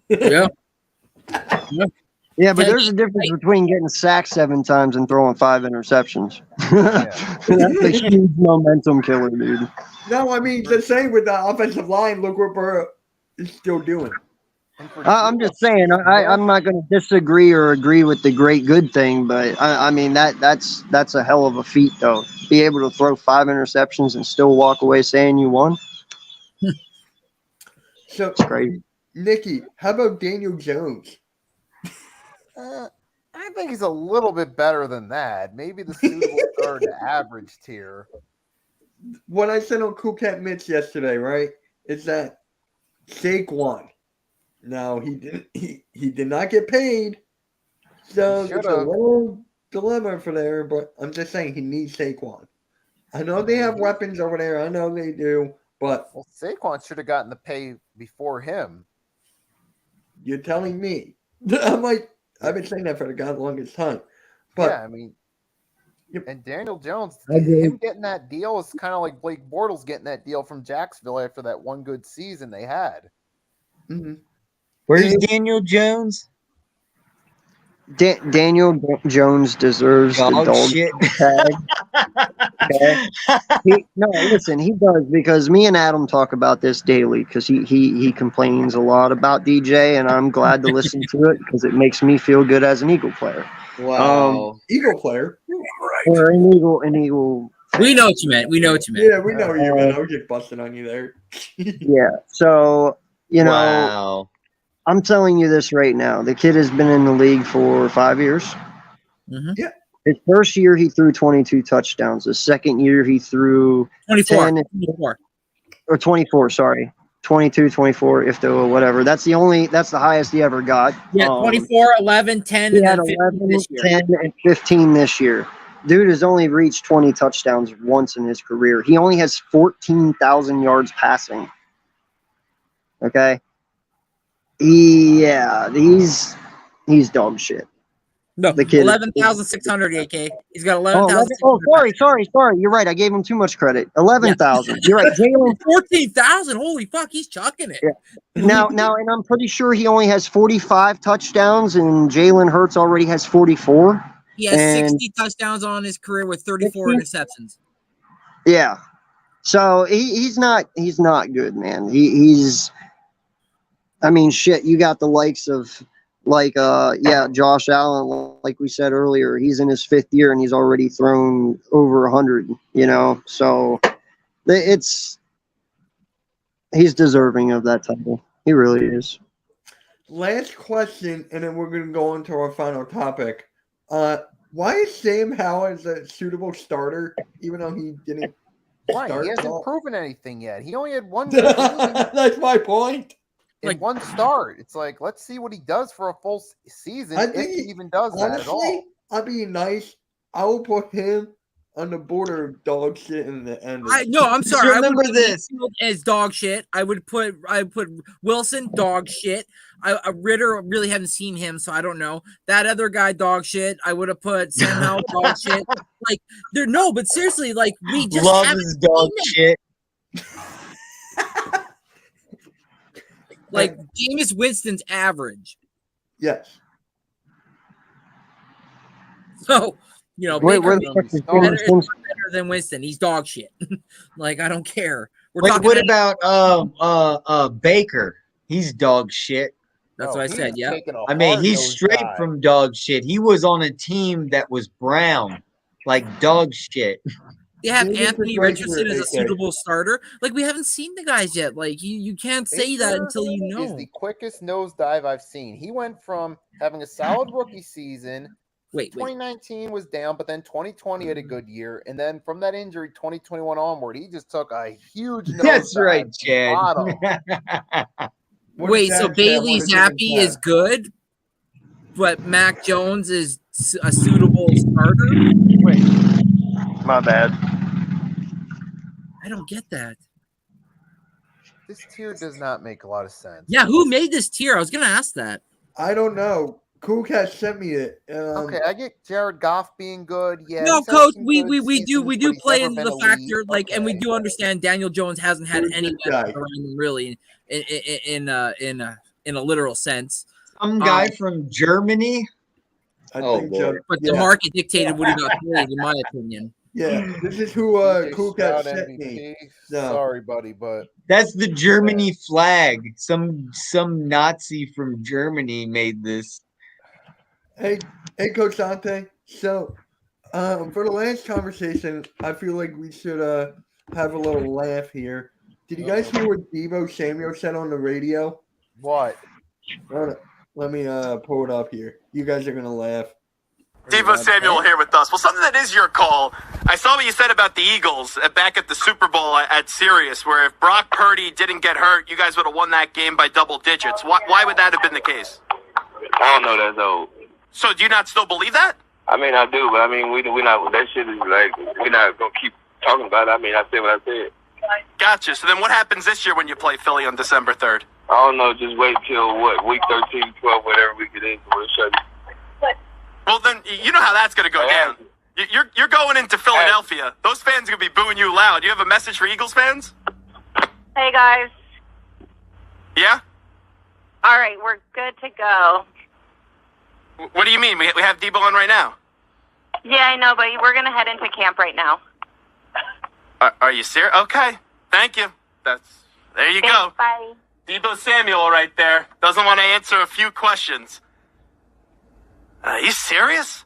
Yeah. Yeah, but there's a difference between getting sacked 7 times and throwing 5 interceptions. That's a huge momentum killer, dude. No, I mean the same with the offensive line. Look what Burrow is still doing. I'm just saying, I'm not going to disagree or agree with the great good thing, but I mean that's a hell of a feat, though. Be able to throw 5 interceptions and still walk away saying you won. So It's crazy. Nikki, how about Daniel Jones? I think he's a little bit better than that. Maybe the suitable third to average tier. What I said on Cool Cat Mitch yesterday, right, is that Saquon. No, he didn't. He did not get paid, so it's a little dilemma for there. But I'm just saying he needs Saquon. I know they have weapons over there. I know they do, but Saquon should have gotten the pay before him. You're telling me? I'm like, I've been saying that for the longest time. But yeah, I mean, and Daniel Jones, him getting that deal is kind of like Blake Bortles getting that deal from Jacksonville after that one good season they had. Mm-hmm. Where's Daniel Jones? Daniel Jones deserves the dog shit tag. Okay? No, listen, he does, because me and Adam talk about this daily, because he complains a lot about DJ, and I'm glad to listen to it because it makes me feel good as an Eagle player. Wow. Eagle player? Or an Eagle. We know what you meant. We know what you meant. Yeah, we know you meant. I was just busting on you there. Yeah, so, you know, Wow. I'm telling you this right now. The kid has been in the league for 5 years. Mm-hmm. Yeah. His first year, he threw 22 touchdowns. The second year, he threw 24. 24. Or 24, sorry. 22, 24, if there were whatever. That's the highest he ever got. Yeah, 24, 11, 10, and He had then 11, 15 this year. 10, and 15 this year. Dude has only reached 20 touchdowns once in his career. He only has 14,000 yards passing. Okay? Yeah, he's dog shit. No, The kid 11,600 AK. He's got 11,000. Sorry. You're right. I gave him too much credit. 11,000. Yeah. You're right. Jalen 14,000. Holy fuck, he's chucking it. Yeah. Now, and I'm pretty sure he only has 45 touchdowns, and Jalen Hurts already has 44. He has 60 touchdowns on his career with 34 interceptions. Yeah. So he's not good, man. He's. I mean, shit. You got the likes of. Josh Allen, like we said earlier, he's in his 5th year and he's already thrown over 100, so he's deserving of that title. He really is. Last question, and then we're going to go on to our final topic. Why is Sam Howell a suitable starter, even though he didn't start? He hasn't proven anything yet. He only had one That's my point. One start. It's like, let's see what he does for a full season, if he even does that at all. I'd be nice. I will put him on the border of dog shit in the end. I'm sorry. Remember this as dog shit. I would put Wilson dog shit. Ritter really haven't seen him, so I don't know. That other guy dog shit. I would have put Sam Howell dog shit. Like but seriously, like we just love his dog shit. Like Jameis Winston's average. Yes. So, Where Baker the fuck is better than Winston. He's dog shit. Like, I don't care. What about Baker? He's dog shit. That's what I said, yeah. I mean, he's straight from dog shit. He was on a team that was brown, like dog shit. They have Anthony Richardson as a suitable starter. Like, we haven't seen the guys yet. Like, you can't say that until you know. Is the quickest nosedive I've seen. He went from having a solid rookie season. 2019 was down, but then 2020 had a good year. And then from that injury, 2021 onward, he just took a huge nosedive. That's right, Chad. Wait, so Bailey Zappi is good, but Mac Jones is a suitable starter? My bad. I don't get that. This tier does not make a lot of sense. Yeah, who made this tier? I was gonna ask that. I don't know. Cool Cat sent me it. Okay, I get Jared Goff being good. Yeah, No, he's had coach, some we good do seasons, but he's play never into been the elite. factor, like, and we Okay. do understand Daniel Jones hasn't had Who's any this guy? weapons around him really in a literal sense. Some guy from Germany. I Oh, think Lord. But the yeah. market dictated what he got paid, in my opinion. Yeah, this is who DJ Cool Cat Stroud sent me. MVP. No. Sorry, buddy, but That's the Germany flag. Some Nazi from Germany made this. Hey, Coach Dante. So, for the last conversation, I feel like we should have a little laugh here. Did you guys hear what Deebo Samuel said on the radio? what? Let me pull it up here. You guys are gonna laugh. Deebo Samuel here with us. Well, something that is your call. I saw what you said about the Eagles back at the Super Bowl at Sirius, where if Brock Purdy didn't get hurt, you guys would have won that game by double digits. Why would that have been the case? I don't know that's old. So do you not still believe that? I mean, I do, but I mean, we not, that shit is like, we're not going to keep talking about it. I mean, I said what I said. Gotcha. So then what happens this year when you play Philly on December 3rd? I don't know, just wait till, week 13, 12, whatever week it is, we'll show you. Well, then you know how that's going to go down. You're going into Philadelphia. Those fans are going to be booing you loud. You have a message for Eagles fans? Hey, guys. Yeah? All right, we're good to go. What do you mean? We have Deebo on right now. Yeah, I know, but we're going to head into camp right now. Are you serious? Okay. Thank you. There you go. Bye. Deebo Samuel right there. Doesn't want to answer a few questions. Are you serious?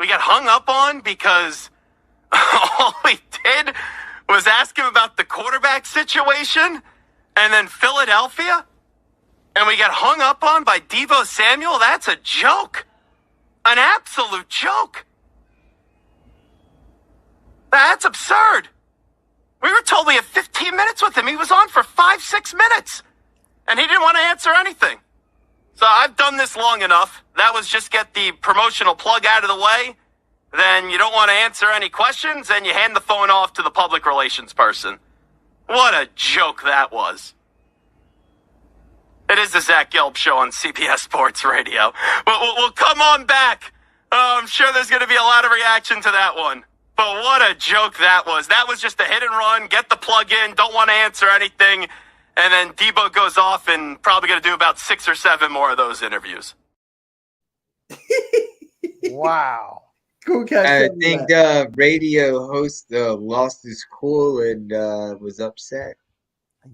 We got hung up on because all we did was ask him about the quarterback situation and then Philadelphia? And we got hung up on by Deebo Samuel? That's a joke. An absolute joke. That's absurd. We were told we had 15 minutes with him. He was on for 5-6 minutes. And he didn't want to answer anything. So I've done this long enough. That was just get the promotional plug out of the way. Then you don't want to answer any questions, and you hand the phone off to the public relations person. What a joke that was. It is the Zach Gelb Show on CBS Sports Radio. We'll come on back. I'm sure there's going to be a lot of reaction to that one. But what a joke that was. That was just a hit and run, get the plug in, don't want to answer anything. And then Deebo goes off and probably going to do about 6 or 7 more of those interviews. Wow. Cool Cat. I sent me think that. radio host lost his cool and was upset.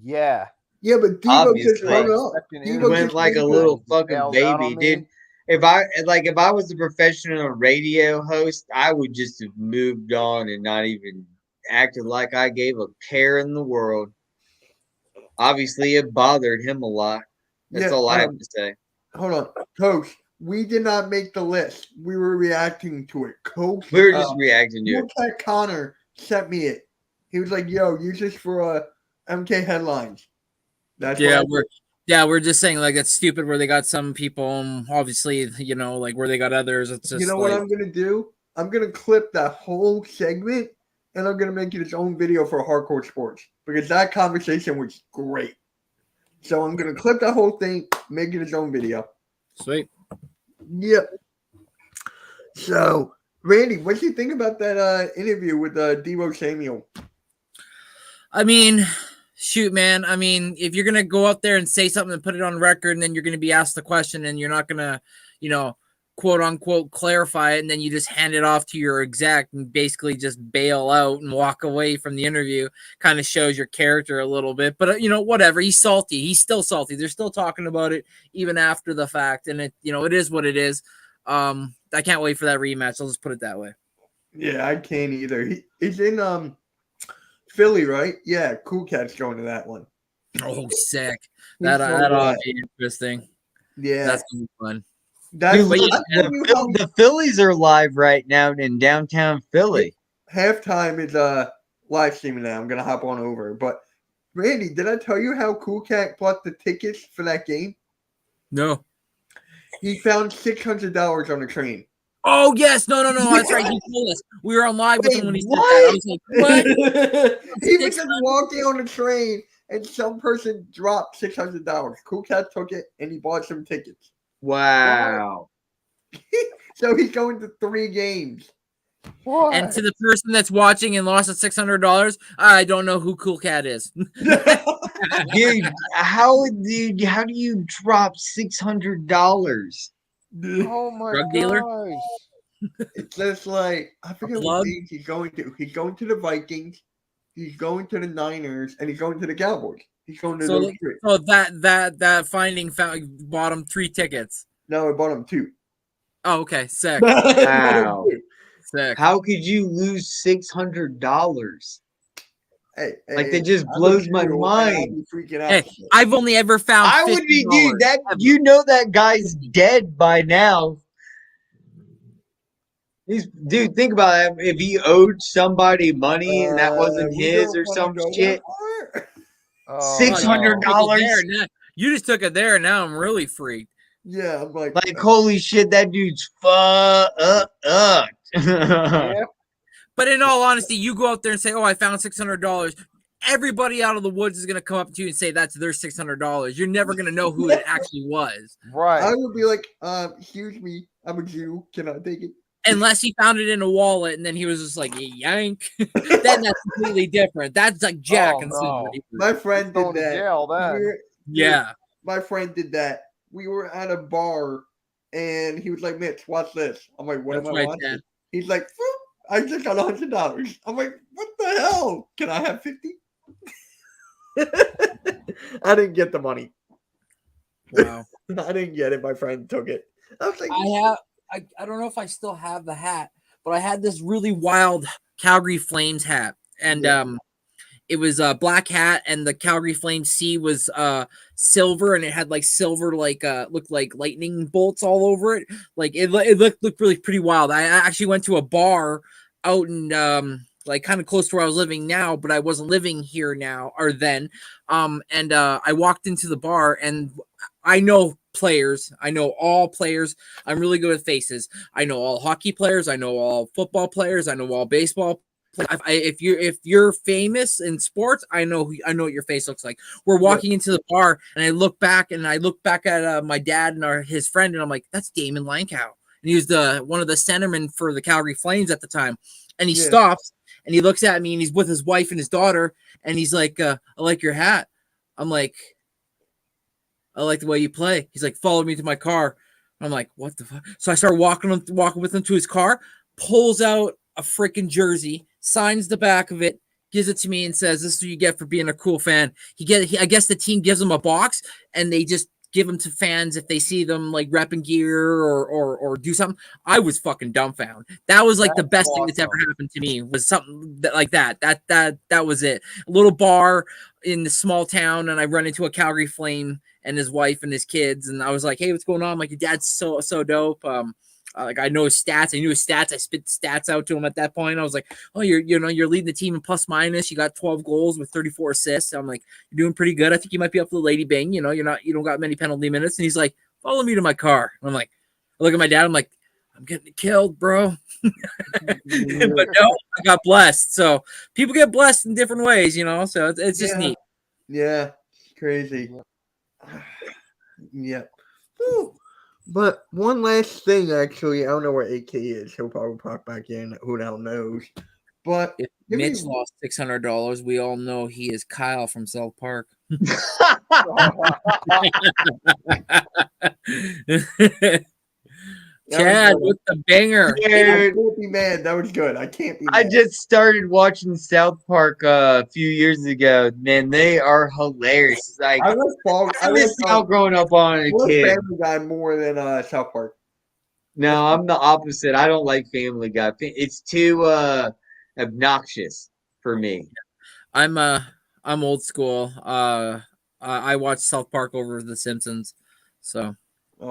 Yeah. Yeah, but Deebo just Obviously. hung up. He He Deebo went just like a hung up. little Just fucking bailed out baby, on me. dude. If I was a professional radio host, I would just have moved on and not even acted like I gave a care in the world. Obviously, it bothered him a lot. That's Yeah, all I have to say. Hold on, Coach. We did not make the list. We were reacting to it. Coach. We were just reacting to Cool it. Cat Connor sent me it. He was like, "Yo, use this for MK headlines." That's Yeah, what we're just saying like it's stupid where they got some people, obviously, like where they got others. It's just you know like, what I'm gonna do? I'm gonna clip that whole segment and I'm gonna make it its own video for Hardcore Sports because that conversation was great. So I'm gonna clip that whole thing, make it its own video. sweet. Yep. So, Randy, what do you think about that interview with Deebo Samuel? I mean, shoot, man. I mean, if you're gonna go out there and say something and put it on record, and then you're gonna be asked the question, and you're not gonna, quote unquote, clarify it, and then you just hand it off to your exec and basically just bail out and walk away from the interview, kind of shows your character a little bit. But whatever. He's salty. He's still salty. They're still talking about it even after the fact, and it is what it is. I can't wait for that rematch. I'll just put it that way. Yeah, I can't either. He's in Philly, right? Yeah, Cool Cat's going to that one. Oh, sick. He's That so ought bad. to be interesting. Yeah, That's gonna be fun. that's Dude, Wait, the Phillies are live right now in downtown Philly. halftime is live streaming now. I'm gonna hop on over. But Randy, did I tell you how Cool Cat bought the tickets for that game? No. He found $600 on the train. Oh yes, no, that's right. He told us we were on live with Wait, him when he said what? that. I was like, what? He was just walking on the train, and some person dropped $600. Cool Cat took it, and he bought some tickets. Wow. So he's going to 3 games. What? And to the person that's watching and lost at $600, I don't know who Cool Cat is. Dude, how do you drop $600? Oh my Drug dealer? gosh. It's just like I forget what plug? games he's going to. He's going to the Vikings, he's going to the Niners, and he's going to the Cowboys. He's going to So, those 3. so that finding found bought him 3 tickets. No, I bought him 2. Oh, okay, sick, Wow. sick. How could you lose $600? Hey, Like, that just blows my mind. I'd be freaking out. Hey, I've only ever found. I would be, dude. $50 That ever. you know that guy's dead by now. Dude, think about it. If he owed somebody money and that wasn't we his don't or wanna some go that shit, far. Oh, $600. no. You just took it there, and now I'm really freaked. Yeah, I'm like, like holy shit, that dude's fucked. Yeah. But in all honesty, you go out there and say, "Oh, I found $600." Everybody out of the woods is gonna come up to you and say that's their $600. You're never gonna know who it actually was, I Right. would be like, excuse me, I'm a Jew. Can I take it? unless he found it in a wallet and then he was just like yank. Then that's completely different. That's like Jack Oh, and no. somebody. My friend Going did to that. jail then. Yeah. My friend did that. We were at a bar, and he was like, Mitch, watch this. I'm like, what That's am I right, watching? Dad. He's like, "Phew, I just got $100. I'm like, what the hell? Can I have 50? I didn't get the money. Wow. I didn't get it. My friend took it. I was like, I don't know if I still have the hat, but I had this really wild Calgary Flames hat. And Yeah. it was a black hat, and the Calgary Flames C was silver, and it had like silver, like looked like lightning bolts all over it. Like it looked really pretty wild. I actually went to a bar out in like kind of close to where I was living now, but I wasn't living here now or then. And I walked into the bar, and I know players. I know all players. I'm really good with faces. I know all hockey players. I know all football players. I know all baseball. If you're famous in sports, I know what your face looks like. We're walking into the bar, and I look back at my dad and his friend, and I'm like, that's Damon Lankow, and he was one of the centermen for the Calgary Flames at the time. And he stops and he looks at me, and he's with his wife and his daughter, and he's like, I like your hat. I'm like, I like the way you play. He's like, follow me to my car. I'm like, what the fuck? So I start walking with him to his car, pulls out a freaking jersey, signs the back of it, gives it to me, and says, this is what you get for being a cool fan. I guess the team gives him a box, and they just give them to fans if they see them like repping gear or do something. I was fucking dumbfounded. That was like the best thing that's ever happened to me, was something like that. That was it. A little bar in the small town, and I run into a Calgary Flame and his wife and his kids, and I was like, hey, what's going on? I'm like, your dad's so dope. Like I know his stats. I knew his stats. I spit stats out to him at that point. I was like, oh, you're leading the team in plus minus. You got 12 goals with 34 assists. I'm like, you're doing pretty good. I think you might be up for the Lady Bing. You don't got many penalty minutes. And he's like, follow me to my car. And I'm like, I look at my dad. I'm like, I'm getting killed, bro. But no, I got blessed. So people get blessed in different ways, so it's just neat. Yeah, crazy. Yeah. Whew. But one last thing, actually, I don't know where AK is. He'll probably pop back in. Who the hell knows? But if Mitch lost $600, we all know he is Kyle from South Park. Chad with the banger. I can't be mad. That was good. I can't be mad. I just started watching South Park a few years ago. Man, they are hilarious. Like I missed out growing up on a kid. Family Guy more than South Park. No, I'm the opposite. I don't like Family Guy. It's too obnoxious for me. I'm old school. I watched South Park over The Simpsons. So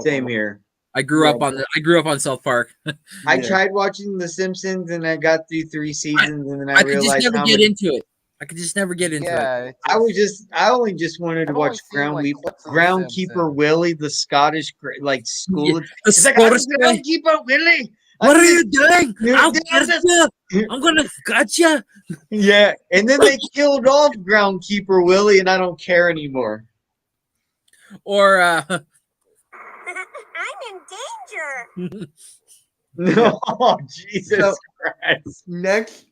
same here. I grew up on South Park. I tried watching The Simpsons, and I got through 3 seasons, and then I realized could just never get into it. I could just never get into it. I only just wanted to watch Groundkeeper Willie, the Scottish school. The Scottish Groundkeeper Willie. What are you doing? I'll Dude, get you. I'm gonna cut you. Yeah, and then they killed off groundkeeper Willie, and I don't care anymore. Or I'm in danger. No, Jesus So- Christ. Next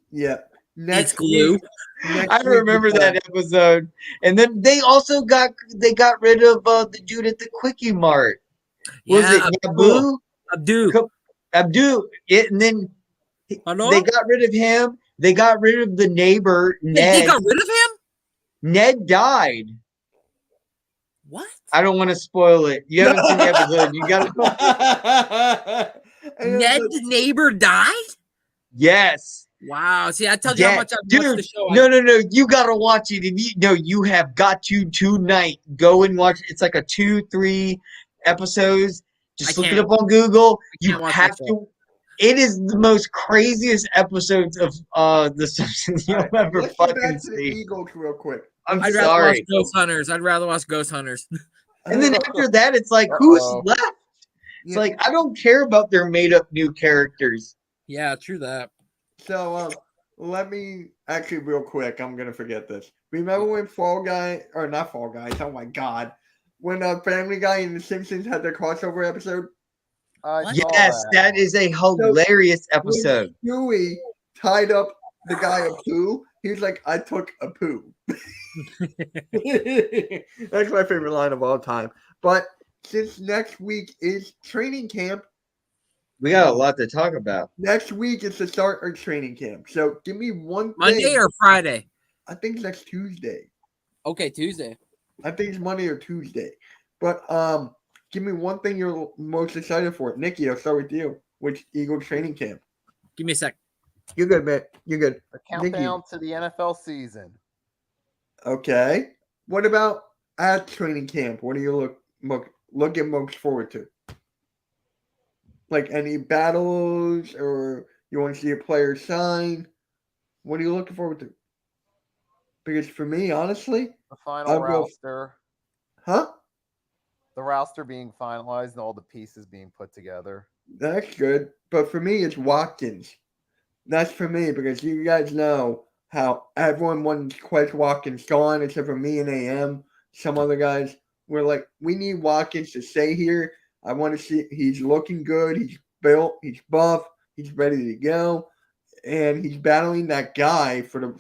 it's glue. week. Next I week remember is, that episode. And then they also got rid of the dude at the Quickie Mart. Was Yeah, it Naboo? Abdu. Abdu. And then Hello? they got rid of him. They got rid of the neighbor, Wait, Ned. they got rid of him? Ned died. What? I don't want to spoil it. You haven't seen the episode. You got Ned's neighbor died? Yes. Wow. See, I told you how much I've Dude, watched the show. no. You gotta watch it. And you have got to tonight. Go and watch. It's like a 2-3 episodes. Just I look it can't. up on Google. You can't watch have that to. It is the most craziest episodes of The Simpsons you'll ever let's get fucking back to the see. Eagles real quick. I'm I'd rather sorry. watch Ghost Hunters. I'd rather watch Ghost Hunters. And then after that, it's like, who's left? It's Yeah. like, I don't care about their made up new characters. Yeah, true that. So let me actually real quick. I'm gonna forget this. Remember when Fall Guy or not Fall Guys? Oh my God! When Family Guy and The Simpsons had their crossover episode. Yes, that is a hilarious episode. When Stewie tied up the guy a poo. He was like, "I took a poo." That's my favorite line of all time. But since next week is training camp, We got a lot to talk about. next week is the start of training camp. So give me one Monday thing. or Friday? I think it's next Tuesday. Okay, Tuesday. I think it's Monday or Tuesday. But give me one thing you're most excited for. Nikki, I'll start with you. Which Eagle training camp? Give me a sec. You're good, man. You're good. The countdown to the NFL season. Okay. What about at training camp? What are you looking most forward to? Like any battles, or you want to see a player sign? What are you looking forward to? Because for me, honestly, The final I'll go- roster. huh? The roster being finalized and all the pieces being put together. That's good. But for me, it's Watkins. That's for me because you guys know how everyone wants Quez Watkins gone except for me and AM. Some other guys were like, we need Watkins to stay here. I want to see he's looking good. He's built. He's buff. He's ready to go. And he's battling that guy for the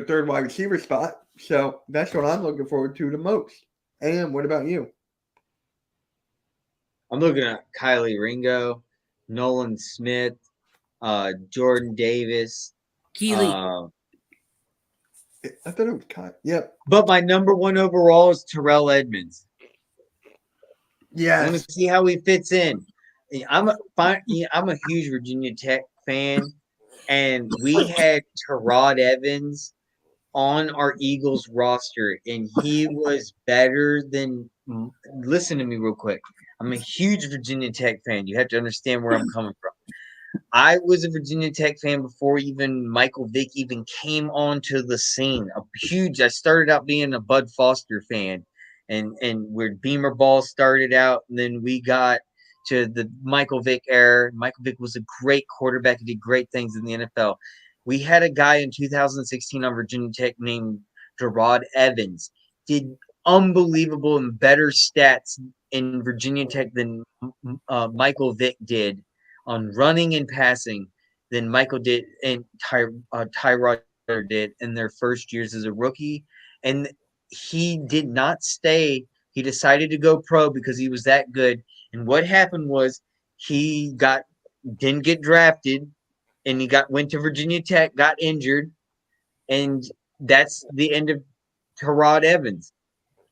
third wide receiver spot. So that's what I'm looking forward to the most. AM, what about you? I'm looking at Kylie Ringo, Nolan Smith, Jordan Davis. Keely. I thought it was Kyle. Yep. But my number one overall is Terrell Edmonds. I want Yes. to see how he fits in. I'm a huge Virginia Tech fan, and we had Terrell Evans on our Eagles roster, and he was better than. Listen to me real quick. I'm a huge Virginia Tech fan. You have to understand where I'm coming from. I was a Virginia Tech fan before even Michael Vick even came onto the scene. I started out being a Bud Foster fan, and where Beamer Ball started out, and then we got to the Michael Vick era. Michael Vick was a great quarterback. He did great things in the NFL. We had a guy in 2016 on Virginia Tech named Gerard Evans. Did unbelievable and better stats in Virginia Tech than Michael Vick did on running and passing than Michael did and Tyrod did in their first years as a rookie. And he did not stay. He decided to go pro because he was that good. And what happened was he didn't get drafted, and he went to Virginia Tech, got injured, and that's the end of Terrell Evans.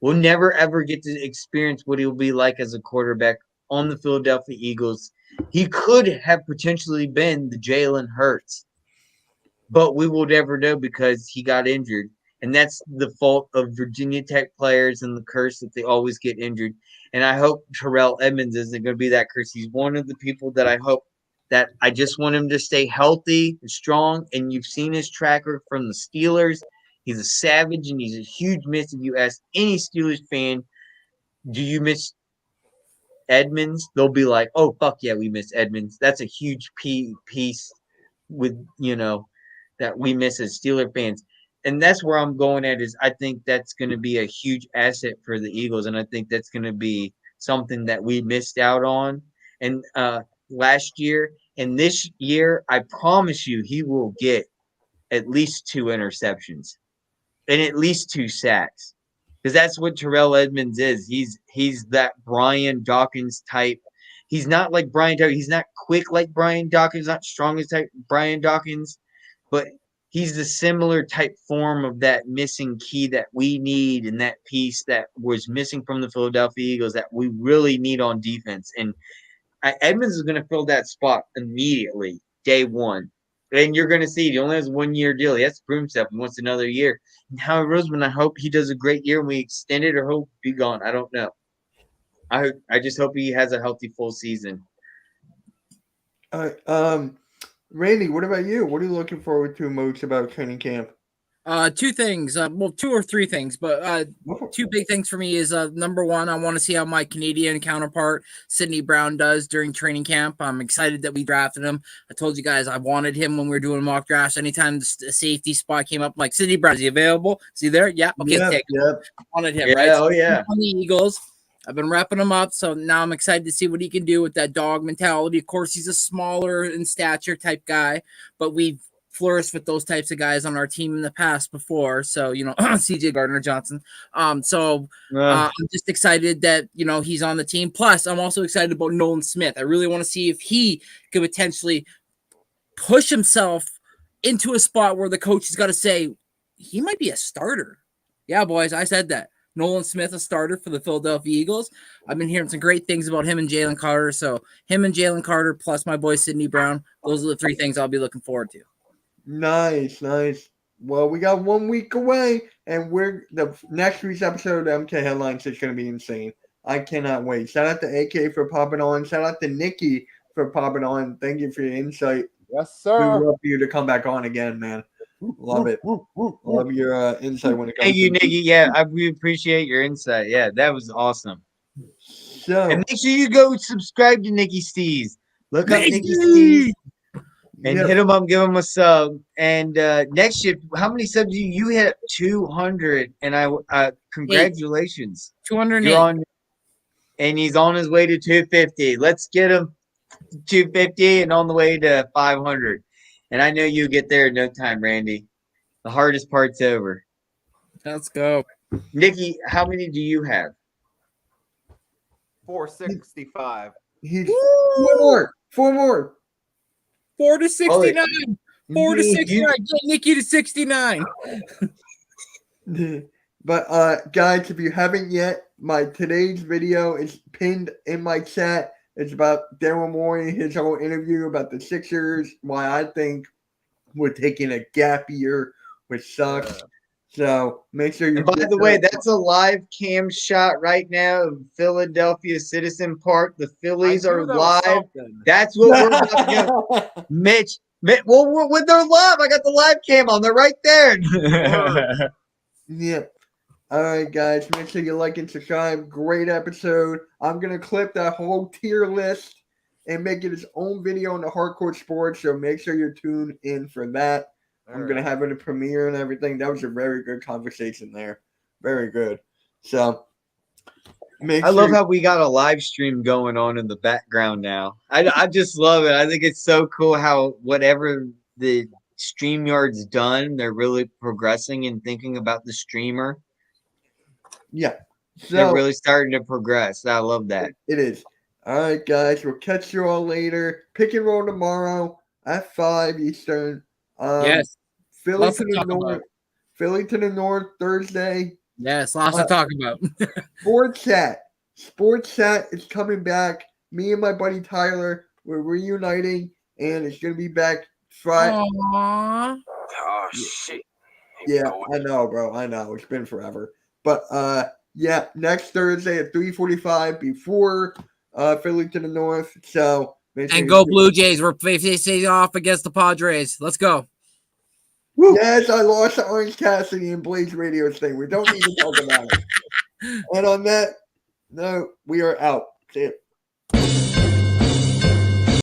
We'll never ever get to experience what he'll be like as a quarterback on the Philadelphia Eagles. He could have potentially been the Jalen Hurts, but we will never know because he got injured. And that's the fault of Virginia Tech players and the curse that they always get injured. And I hope Terrell Edmonds isn't going to be that curse. He's one of the people that I just want him to stay healthy and strong. And you've seen his tracker from the Steelers. He's a savage, and he's a huge miss. If you ask any Steelers fan, do you miss Edmonds, they'll be like, "Oh fuck yeah, we miss Edmonds." That's a huge piece with that we miss as Steeler fans. And that's where I'm going at is I think that's going to be a huge asset for the Eagles, and I think that's going to be something that we missed out on. And last year and this year, I promise you, he will get at least 2 interceptions and at least 2 sacks, because that's what Terrell Edmonds is. He's that Brian Dawkins type. He's not like Brian Dawkins. He's not quick like Brian Dawkins. Not strong as type Brian Dawkins, but he's the similar type form of that missing key that we need, and that piece that was missing from the Philadelphia Eagles that we really need on defense. And Edmonds is going to fill that spot immediately, day one. And you're going to see he only has 1 year deal. He has to prove himself. He wants another year. And Howard Roseman, I hope he does a great year and we extend it, or he'll be gone. I don't know. I just hope he has a healthy full season. All right. Randy, what about you? What are you looking forward to most about training camp? 2 things. Well, 2 or 3 things, but 2 big things for me is number 1, I want to see how my Canadian counterpart Sidney Brown does during training camp. I'm excited that we drafted him. I told you guys I wanted him when we were doing mock drafts. Anytime the safety spot came up, I'm like, Sidney Brown, is he available? Is he there? Yeah. Okay, take him. Yep. I wanted him, Yeah, right? oh, yeah. On the Eagles. I've been wrapping him up, so now I'm excited to see what he can do with that dog mentality. Of course, he's a smaller in stature type guy, but we've flourished with those types of guys on our team in the past before. So, CJ Gardner-Johnson. I'm just excited that, he's on the team. Plus, I'm also excited about Nolan Smith. I really want to see if he could potentially push himself into a spot where the coach has got to say, he might be a starter. Yeah, boys, I said that. Nolan Smith, a starter for the Philadelphia Eagles. I've been hearing some great things about him and Jalen Carter. So him and Jalen Carter plus my boy Sidney Brown, those are the 3 things I'll be looking forward to. Nice. Well, we got 1 week away, and the next week's episode of MK Headlines is going to be insane. I cannot wait. Shout out to AK for popping on. Shout out to Nikki for popping on. Thank you for your insight. Yes, sir. We love you to come back on again, man. Love it. Love your insight when it comes Thank you, to Nikki. Yeah, we appreciate your insight. Yeah, that was awesome. So, And make sure you go subscribe to Nikki Stees. Look up Nikki Stees and hit him up, give him a sub. And next shift, how many subs you hit? 200. And congratulations. 208. You're on, and he's on his way to 250. Let's get him 250 and on the way to 500. And I know you'll get there in no time, Randy. The hardest part's over. Let's go. Nikki, how many do you have? 465. He's 4 more. 4 more. 4 to 69. 4 to 69. You- Get Nikki to 69. But guys, if you haven't yet, my today's video is pinned in my chat. It's about Daryl Morey, his whole interview about the Sixers, why I think we're taking a gap year, which sucks. So make sure you. And by the way, that's a live cam shot right now of Philadelphia Citizen Park. The Phillies are live. That's what we're about to do. Mitch, well, when they're live, I got the live cam on. They're right there. Yep. All right, guys. Make sure you like and subscribe. Great episode. I'm gonna clip that whole tier list and make it its own video on the Hardcore Sports. So make sure you're tuned in for that. I'm going to have it a premiere and everything. That was a very good conversation there. Very good. So, I love how we got a live stream going on in the background now. I just love it. I think it's so cool how whatever the StreamYard's done, they're really progressing and thinking about the streamer. Yeah. So, they're really starting to progress. I love that. It is. All right, guys. We'll catch you all later. Pick and roll tomorrow at 5 Eastern. Yes. Philly to the North Thursday. Yes, lots to talk about. Sports Chat is coming back. Me and my buddy Tyler, we're reuniting, and it's gonna be back Friday. Aww. Oh shit. Yeah, I know, bro. I know. It's been forever. But yeah, next Thursday at 3:45 before Philly to the North. So and go Blue Jays. We're facing off against the Padres. Let's go. Woo. Yes, I lost to Orange Cassidy and Blaze Radio's thing. We don't need to talk about it. And on that note, we are out. See ya.